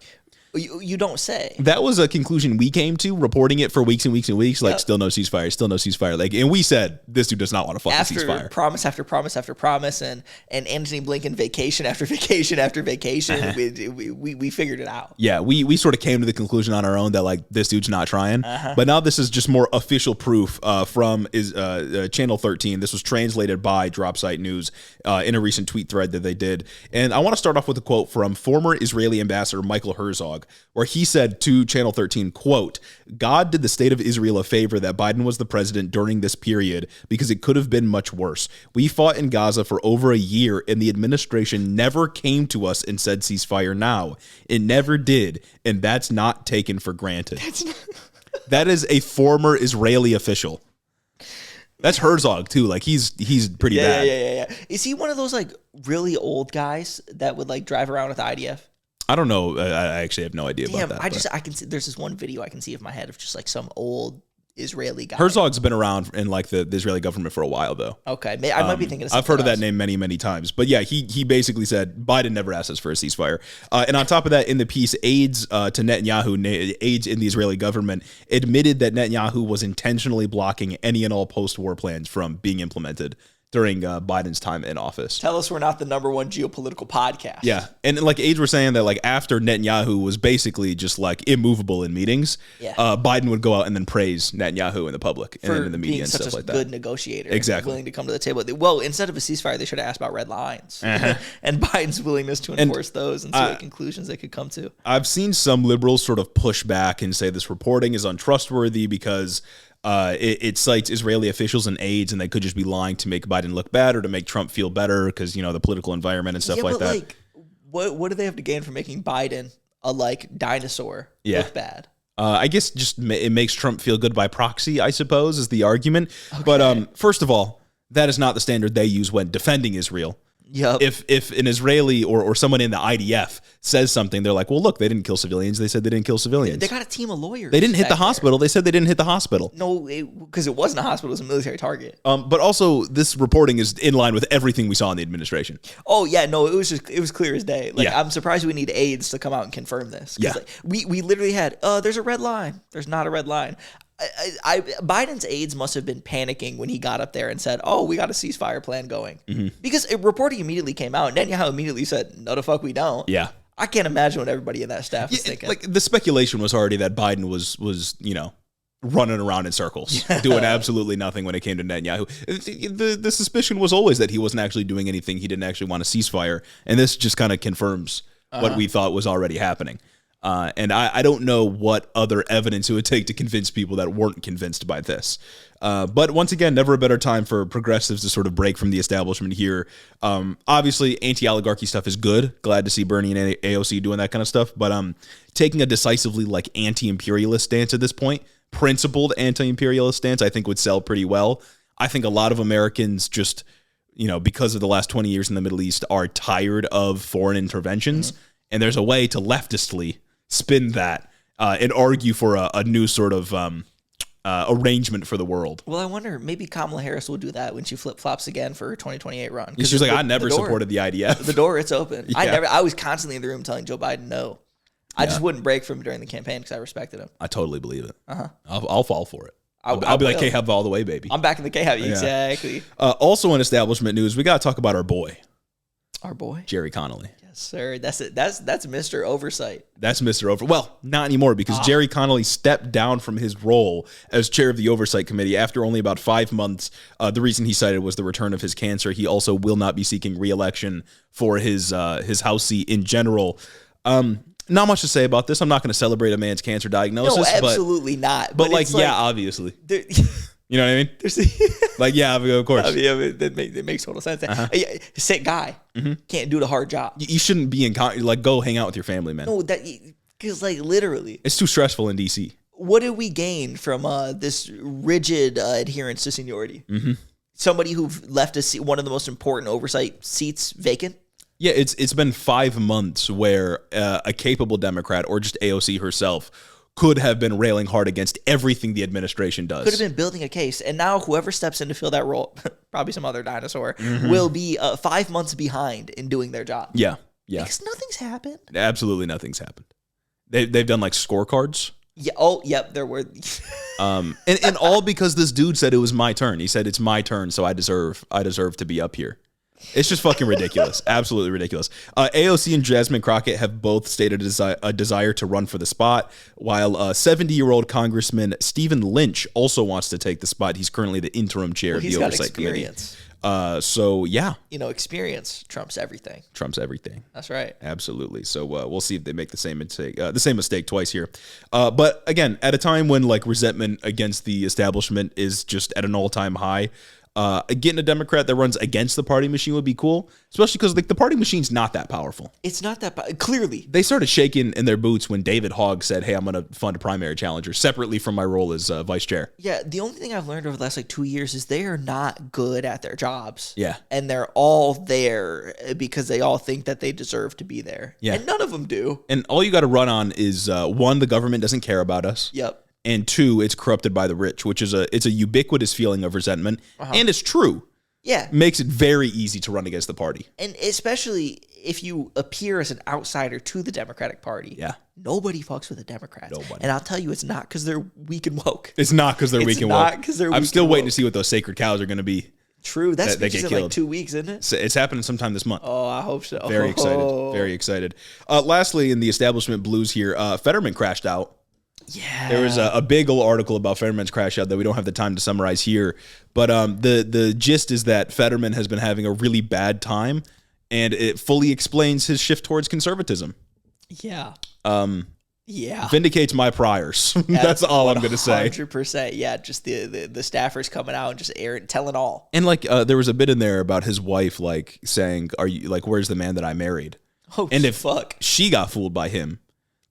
You don't say. That was a conclusion we came to, reporting it for weeks and weeks and weeks. Like, still no ceasefire, Like, and we said this dude does not want to fucking ceasefire. Promise after promise after promise, and Antony Blinken vacation after vacation after vacation. We figured it out. Yeah, we sort of came to the conclusion on our own that like this dude's not trying. But now this is just more official proof from Channel 13. This was translated by Drop Site News in a recent tweet thread that they did. And I want to start off with a quote from former Israeli ambassador Michael Herzog, where he said to Channel 13, quote, "God did the state of Israel a favor that Biden was the president during this period because it could have been much worse. We fought in Gaza for over a year and the administration never came to us and said ceasefire now. It never did, and that's not taken for granted." That is a former Israeli official. That's Herzog too. Like he's pretty bad. Yeah. Is he one of those like really old guys that would like drive around with the IDF? I don't know. I actually have no idea about that. I can see. There's this one video I can see of my head of just like some old Israeli guy. Herzog's been around in like the Israeli government for a while though. Okay, I might be thinking of something I've heard of else. that name many times. But yeah, he basically said Biden never asked us for a ceasefire. And on top of that, in the piece, aides to Netanyahu, aides in the Israeli government, admitted that Netanyahu was intentionally blocking any and all post-war plans from being implemented during Biden's time in office. Tell us we're not the #1 geopolitical podcast. Yeah. And like aides were saying that like after Netanyahu was basically just like immovable in meetings, Biden would go out and then praise Netanyahu in the public and in the media and stuff like that. Good negotiator. Exactly. Willing to come to the table. Well, instead of a ceasefire, they should have asked about red lines. And Biden's willingness to enforce those and see what conclusions they could come to. I've seen some liberals sort of push back and say this reporting is untrustworthy because it cites Israeli officials and aides, and they could just be lying to make Biden look bad or to make Trump feel better because, the political environment and stuff like that. Like, what do they have to gain from making Biden a like dinosaur look bad? I guess just it makes Trump feel good by proxy, I suppose, is the argument. Okay. But first of all, that is not the standard they use when defending Israel. Yep. If an Israeli or someone in the IDF says something, they're like, well, look, they didn't kill civilians. They said they didn't kill civilians. They got a team of lawyers. They didn't hit the hospital. They said they didn't hit the hospital. No, because it wasn't a hospital. It was a military target. But also, this reporting is in line with everything we saw in the administration. Oh, yeah. No, it was clear as day. Like, yeah. I'm surprised we need aides to come out and confirm this. Yeah. Like, we literally had, there's a red line. There's not a red line. Biden's aides must have been panicking when he got up there and said, "Oh, we got a ceasefire plan going," because a reporting immediately came out. And Netanyahu immediately said, "No, the fuck we don't." Yeah, I can't imagine what everybody in that staff was thinking. Like the speculation was already that Biden was running around in circles, doing absolutely nothing when it came to Netanyahu. The suspicion was always that he wasn't actually doing anything. He didn't actually want a ceasefire, and this just kind of confirms what we thought was already happening. And I don't know what other evidence it would take to convince people that weren't convinced by this. But once again, never a better time for progressives to sort of break from the establishment here. Obviously, anti-oligarchy stuff is good. Glad to see Bernie and AOC doing that kind of stuff. But taking a decisively like anti-imperialist stance at this point, principled anti-imperialist stance, I think would sell pretty well. I think a lot of Americans just, because of the last 20 years in the Middle East, are tired of foreign interventions. And there's a way to leftistly spin that and argue for a new sort of arrangement for the world. Well, I wonder, maybe Kamala Harris will do that when she flip-flops again for her 2028 run. She's like, I never supported the IDF. The door, it's open. Yeah. I was constantly in the room telling Joe Biden no. I just wouldn't break from him during the campaign because I respected him. I totally believe it. I'll fall for it. I'll be like, K-Hub all the way, baby. I'm back in the K-Hub. Yeah. Exactly. Also in establishment news, we got to talk about our boy. Our boy? Jerry Connolly. Yes, sir. That's it. That's Mr. Oversight. That's Mr. Well, not anymore because Jerry Connolly stepped down from his role as chair of the Oversight Committee after only about 5 months. The reason he cited was the return of his cancer. He also will not be seeking re-election for his House seat in general. Not much to say about this. I'm not going to celebrate a man's cancer diagnosis. No, absolutely not. But obviously. You know what I mean? Of course. That makes total sense. A sick guy can't do the hard job. You shouldn't be go hang out with your family, man. No, because literally, it's too stressful in DC. What did we gain from this rigid adherence to seniority? Somebody who left one of the most important oversight seats vacant. Yeah, it's been 5 months where a capable Democrat or just AOC herself could have been railing hard against everything the administration does. Could have been building a case. And now whoever steps in to fill that role, probably some other dinosaur, will be 5 months behind in doing their job. Yeah. Because nothing's happened. Absolutely nothing's happened. They've done scorecards. Yeah. Oh, yep. There were. and all because this dude said it was my turn. He said it's my turn, so I deserve to be up here. It's just fucking ridiculous. Absolutely ridiculous. AOC and Jasmine Crockett have both stated a desire to run for the spot, while 70-year-old Congressman Stephen Lynch also wants to take the spot. He's currently the interim chair of the Oversight Committee. Experience trumps everything. Trumps everything. That's right. Absolutely. So we'll see if they make the same mistake twice here. But again, at a time when resentment against the establishment is just at an all-time high, getting a Democrat that runs against the party machine would be cool, especially because the party machine's not that powerful. It's not that clearly. They started shaking in their boots when David Hogg said, "Hey, I'm going to fund a primary challenger separately from my role as vice chair." Yeah, the only thing I've learned over the last 2 years is they are not good at their jobs. Yeah, and they're all there because they all think that they deserve to be there. Yeah, and none of them do. And all you got to run on is one, the government doesn't care about us. Yep. And two, it's corrupted by the rich, which is it's a ubiquitous feeling of resentment, and it's true. Yeah, makes it very easy to run against the party, and especially if you appear as an outsider to the Democratic Party. Yeah, nobody fucks with the Democrats. Nobody. And I'll tell you, it's not because they're weak and woke. It's not because they're weak and woke. I'm still waiting to see what those sacred cows are going to be. True, that's that get killed. 2 weeks, isn't it? So it's happening sometime this month. Oh, I hope so. Very excited. Very excited. Lastly, in the establishment blues here, Fetterman crashed out. Yeah, there was a big old article about Fetterman's crash out that we don't have the time to summarize here, but the gist is that Fetterman has been having a really bad time, and it fully explains his shift towards conservatism. Yeah. Yeah. Vindicates my priors. That's all I'm going to say. 100%. Yeah, just the staffers coming out and just telling all. And there was a bit in there about his wife saying, "Are you where's the man that I married?" Oh, and if fuck. she got fooled by him,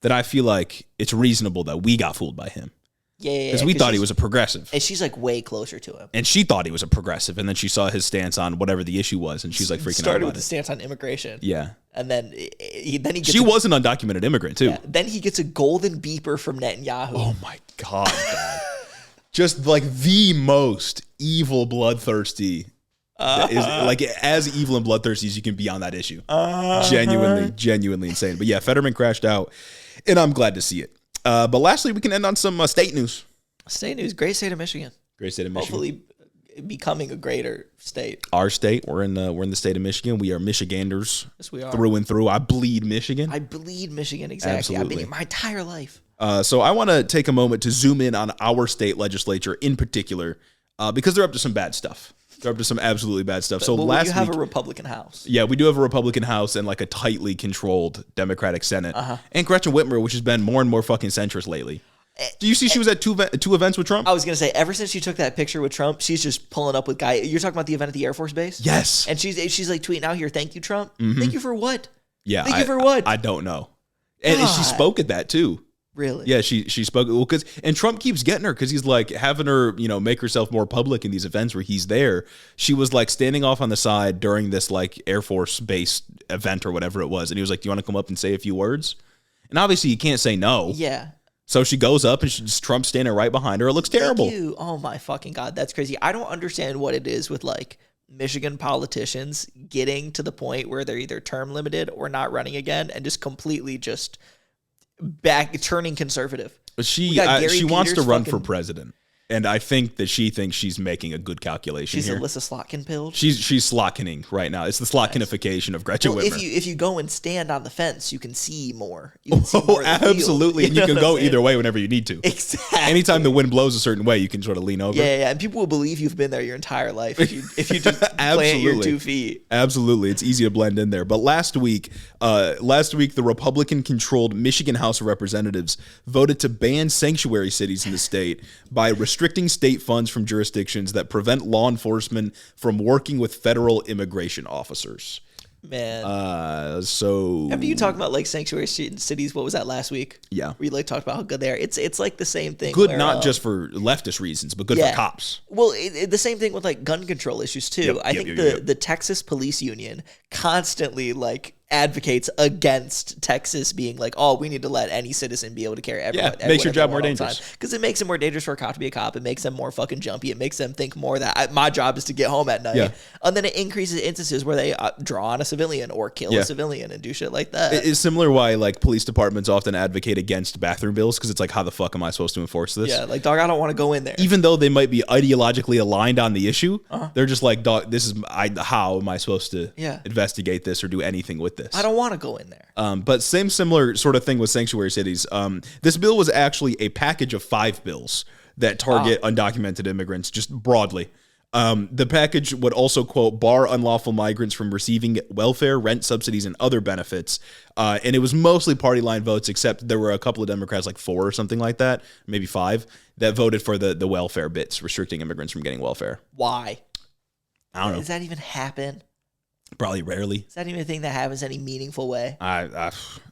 then I feel like it's reasonable that we got fooled by him. Yeah. Because we thought he was a progressive. And she's like way closer to him. And she thought he was a progressive. And then she saw his stance on whatever the issue was. And she's like freaking out Started about with the stance on immigration. Yeah. And then he gets she was an undocumented immigrant too. Yeah, then he gets a golden beeper from Netanyahu. Oh my God, dad. Just like the most evil, bloodthirsty. Is like as evil and bloodthirsty as you can be on that issue. Genuinely insane. But yeah, Fetterman crashed out, and I'm glad to see it. But lastly, we can end on some state news. State news. Great state of Michigan. Great state of Michigan. Hopefully becoming a greater state. Our state. We're in the state of Michigan. We are Michiganders. Yes, we are. Through and through. I bleed Michigan. I bleed Michigan, exactly. Absolutely. I've been here my entire life. So I want to take a moment to zoom in on our state legislature in particular, because they're up to some bad stuff. They're up to some absolutely bad stuff. So last you have week, a Republican House. Yeah, we do have a Republican House and like a tightly controlled Democratic Senate. And Gretchen Whitmer, which has been more and more fucking centrist lately. Do you see she was at two events with Trump? I was going to say, ever since she took that picture with Trump, she's just pulling up with guys. You're talking about the event at the Air Force Base? Yes. And she's like tweeting out here, thank you, Trump. Thank you for what? Yeah. Thank you for what? I don't know. And she spoke at that too. Really? Yeah, she spoke and Trump keeps getting her because he's like having her, make herself more public in these events where he's there. She was like standing off on the side during this like Air Force base event or whatever it was, and he was like, "Do you want to come up and say a few words?" And obviously, you can't say no. Yeah. So she goes up and Trump's standing right behind her. It looks terrible. Thank you. Oh my fucking God, that's crazy. I don't understand what it is with like Michigan politicians getting to the point where they're either term limited or not running again, and just completely just turning conservative. But she wants to run for president, and I think that she thinks she's making a good calculation. She's here. Alyssa Slotkin-pilled. She's Slotkining right now. It's the Slotkinification of Gretchen Whitmer. If you go and stand on the fence, you can see more. You can see more absolutely, and you can go either way whenever you need to. Exactly. Anytime the wind blows a certain way, you can sort of lean over. Yeah, and people will believe you've been there your entire life if you just plant your 2 feet. Absolutely, it's easy to blend in there. But last week, the Republican-controlled Michigan House of Representatives voted to ban sanctuary cities in the state by restricting state funds from jurisdictions that prevent law enforcement from working with federal immigration officers. Man. So after you talk about like sanctuary cities, what was that last week? Yeah. We like talked about how good they are. It's like the same thing. Good, not just for leftist reasons, but good for cops. Well, the same thing with like gun control issues too. I think the Texas Police Union constantly like advocates against Texas being like, oh, we need to let any citizen be able to carry everyone. Yeah, makes your job more dangerous. Because it makes it more dangerous for a cop to be a cop. It makes them more fucking jumpy. It makes them think more that my job is to get home at night. Yeah. And then it increases instances where they draw on a civilian or kill a civilian and do shit like that. It's similar why like police departments often advocate against bathroom bills because it's like, how the fuck am I supposed to enforce this? Yeah, like, dog, I don't want to go in there. Even though they might be ideologically aligned on the issue, they're just like, dog, how am I supposed to investigate this or do anything with this? I don't want to go in there. But similar sort of thing with sanctuary cities. This bill was actually a package of 5 bills that target undocumented immigrants just broadly. The package would also, quote, bar unlawful migrants from receiving welfare, rent subsidies, and other benefits. And it was mostly party line votes, except there were a couple of Democrats, like 4 or something like that, maybe 5, that voted for the welfare bits, restricting immigrants from getting welfare. Why? I don't know. Does that even happen? Probably rarely. Is that even a thing that happens any meaningful way?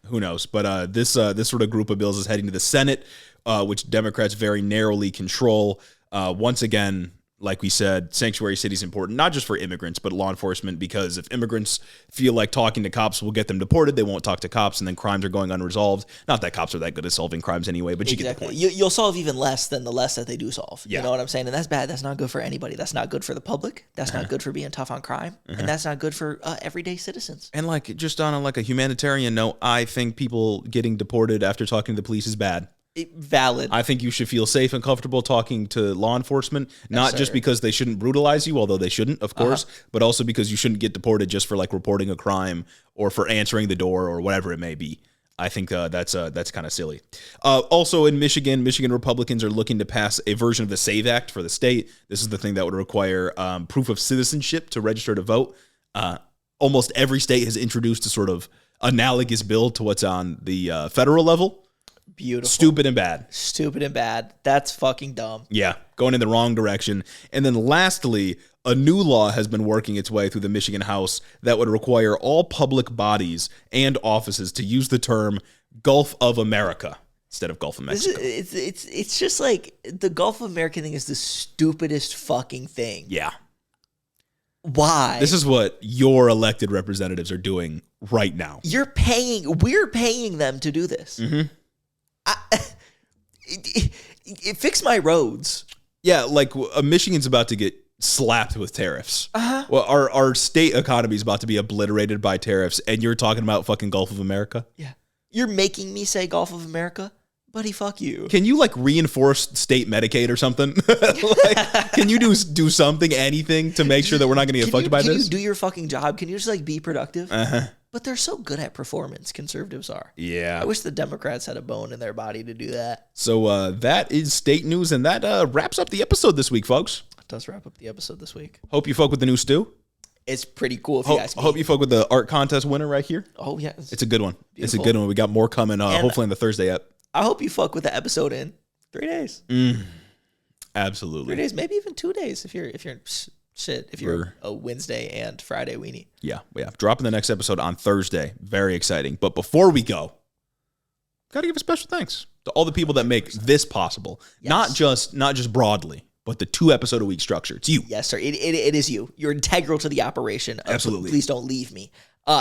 Who knows? But this sort of group of bills is heading to the Senate, which Democrats very narrowly control. Once again, like we said, sanctuary city is important, not just for immigrants, but law enforcement, because if immigrants feel like talking to cops will get them deported, they won't talk to cops, and then crimes are going unresolved. Not that cops are that good at solving crimes anyway, but you get the point. You'll solve even less than the less that they do solve. Yeah. You know what I'm saying? And that's bad. That's not good for anybody. That's not good for the public. That's not good for being tough on crime. And that's not good for everyday citizens. And like just on a humanitarian note, I think people getting deported after talking to the police is bad. Valid. I think you should feel safe and comfortable talking to law enforcement, not just because they shouldn't brutalize you, although they shouldn't, of course, but also because you shouldn't get deported just for like reporting a crime or for answering the door or whatever it may be. I think that's kind of silly. Also in Michigan Republicans are looking to pass a version of the SAVE Act for the state. This is the thing that would require proof of citizenship to register to vote. Almost every state has introduced a sort of analogous bill to what's on the federal level. Beautiful. Stupid and bad. That's fucking dumb. Yeah, going in the wrong direction. And then lastly, a new law has been working its way through the Michigan House that would require all public bodies and offices to use the term Gulf of America instead of Gulf of Mexico. It's just like the Gulf of America thing is the stupidest fucking thing. Yeah. Why? This is what your elected representatives are doing right now. We're paying them to do this. Mm-hmm. Fix my roads. Yeah, like Michigan's about to get slapped with tariffs. Uh-huh. Well, our state economy is about to be obliterated by tariffs, and you're talking about fucking Gulf of America? Yeah. You're making me say Gulf of America? Buddy, fuck you. Can you like reinforce state Medicaid or something? Like, can you do something, anything to make sure that we're not going to get fucked by this? Can you do your fucking job? Can you just like be productive? Uh-huh. But they're so good at performance, conservatives are. Yeah. I wish the Democrats had a bone in their body to do that. So that is state news, and that wraps up the episode this week, folks. It does wrap up the episode this week. Hope you fuck with the new stew. It's pretty cool if you ask me. Hope you fuck with the art contest winner right here. Oh, yeah. It's a good one. Beautiful. It's a good one. We got more coming, hopefully on the Thursday app. I hope you fuck with the episode in 3 days. Absolutely. 3 days, maybe even 2 days if you're a Wednesday and Friday weenie. Yeah. Dropping the next episode on Thursday. Very exciting. But before we go, got to give a special thanks to all the people that make this possible. Yes. Not just broadly, but the 2 episode a week structure. It's you. Yes, sir. It is you. You're integral to the operation. Absolutely. Please don't leave me.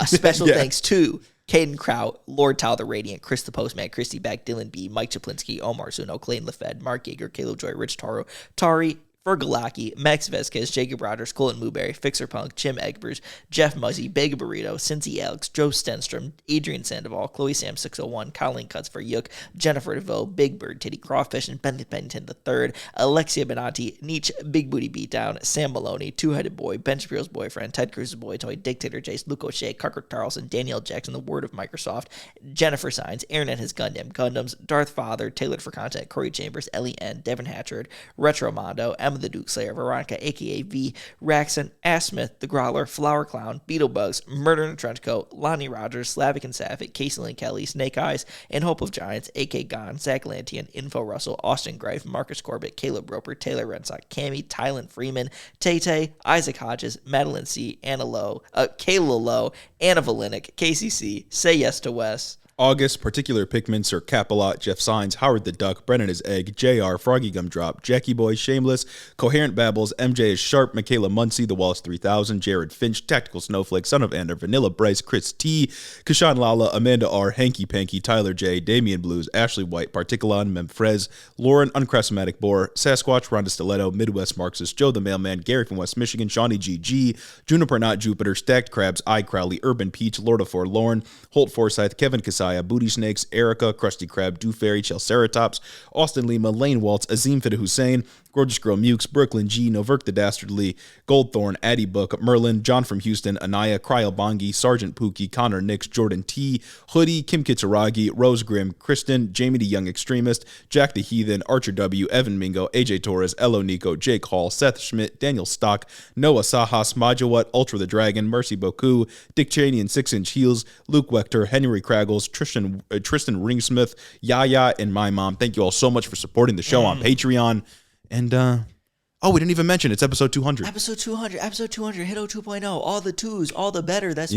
Special thanks to Caden Kraut, Lord Tal the Radiant, Chris the Postman, Christy Beck, Dylan B, Mike Chaplinsky, Omar Zuno, Clayton LaFed, Mark Yeager, Caleb Joy, Rich Taro, Tari, Fergalaki, Max Vesquez, Jacob Rogers, Colin Mooberry, Fixer Punk, Jim Egbers, Jeff Muzzy, Bega Burrito, Cincy Alex, Joe Stenstrom, Adrian Sandoval, Chloe Sam 601, Colleen Cuts for Yook, Jennifer DeVoe, Big Bird, Titty Crawfish, and Ben Pennington III, Alexia Benanti, Nietzsche, Big Booty Beatdown, Sam Maloney, Two-Headed Boy, Ben Shapiro's boyfriend, Ted Cruz's boy toy, Dictator Jace, Luke O'Shea, Carter Carlson, Danielle Jackson, the Word of Microsoft, Jennifer Signs, Aaron and his Gundams, Darth Father, Tailored for Content, Corey Chambers, Ellie N, Devin Hatchard, Retro Mondo, Emma the Duke Slayer, Veronica, aka V, Raxon, Ass Smith, The Growler, Flower Clown, Beetlebugs, Murder in a Trench Coat, Lonnie Rogers, Slavic and Savic, Casey Lynn Kelly, Snake Eyes, and Hope of Giants, AK Gon, Zach Lantian, Info Russell, Austin Greif, Marcus Corbett, Caleb Roper, Taylor Rensock, Cammy, Tylen Freeman, Tay, Isaac Hodges, Madeline C, Anna Lowe, Kayla Lowe, Anna Volinick, KCC, Say Yes to Wes, August, Particular Pikmin, Sir Capalot, Jeff Signs, Howard the Duck, Brennan is Egg, JR, Froggy Gumdrop, Jackie Boy, Shameless, Coherent Babbles, MJ is Sharp, Michaela Muncie, The Wallace 3000, Jared Finch, Tactical Snowflake, Son of Ander, Vanilla Bryce, Chris T, Kashan Lala, Amanda R, Hanky Panky, Tyler J, Damian Blues, Ashley White, Particulon, Memfrez, Lauren, Unchrestmatic Boar, Sasquatch, Rhonda Stiletto, Midwest Marxist, Joe the Mailman, Gary from West Michigan, Shawnee GG, Juniper Not Jupiter, Stacked Crabs, I Crowley, Urban Peach, Lord of Forlorn, Holt Forsyth, Kevin Kasaya, Booty Snakes, Erica, Krusty Krab, Do Fairy, Chelceratops, Austin Lima, Lane Waltz, Azim Fida Hussein, Gorgeous Girl Mukes, Brooklyn G, Noverk the Dastardly, Goldthorn, Addie Book, Merlin, John from Houston, Anaya, Cryo Bongi, Sergeant Pookie, Connor Nix, Jordan T, Hoodie, Kim Kitsuragi, Rose Grimm, Kristen, Jamie the Young Extremist, Jack the Heathen, Archer W, Evan Mingo, AJ Torres, Elo Nico, Jake Hall, Seth Schmidt, Daniel Stock, Noah Sajas, Majawat, Ultra the Dragon, Mercy Boku, Dick Cheney and 6 Inch Heels, Luke Wechter, Henry Kraggles, Tristan Ringsmith, Yaya, and my mom. Thank you all so much for supporting the show on Patreon. And, we didn't even mention it's episode 200. Episode 200, HITO 2.0, all the twos, all the better. That's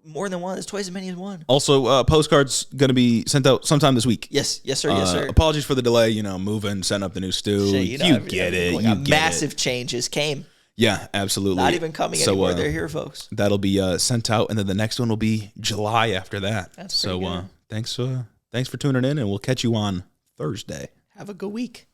more than one. That's twice as many as one. Also, postcards going to be sent out sometime this week. Yes, sir. Apologies for the delay, moving, setting up the new stew. You get it. Massive changes came. Yeah, absolutely. Not even coming anymore. They're here, folks. That'll be sent out, and then the next one will be July after that. That's so. Thanks for tuning in, and we'll catch you on Thursday. Have a good week.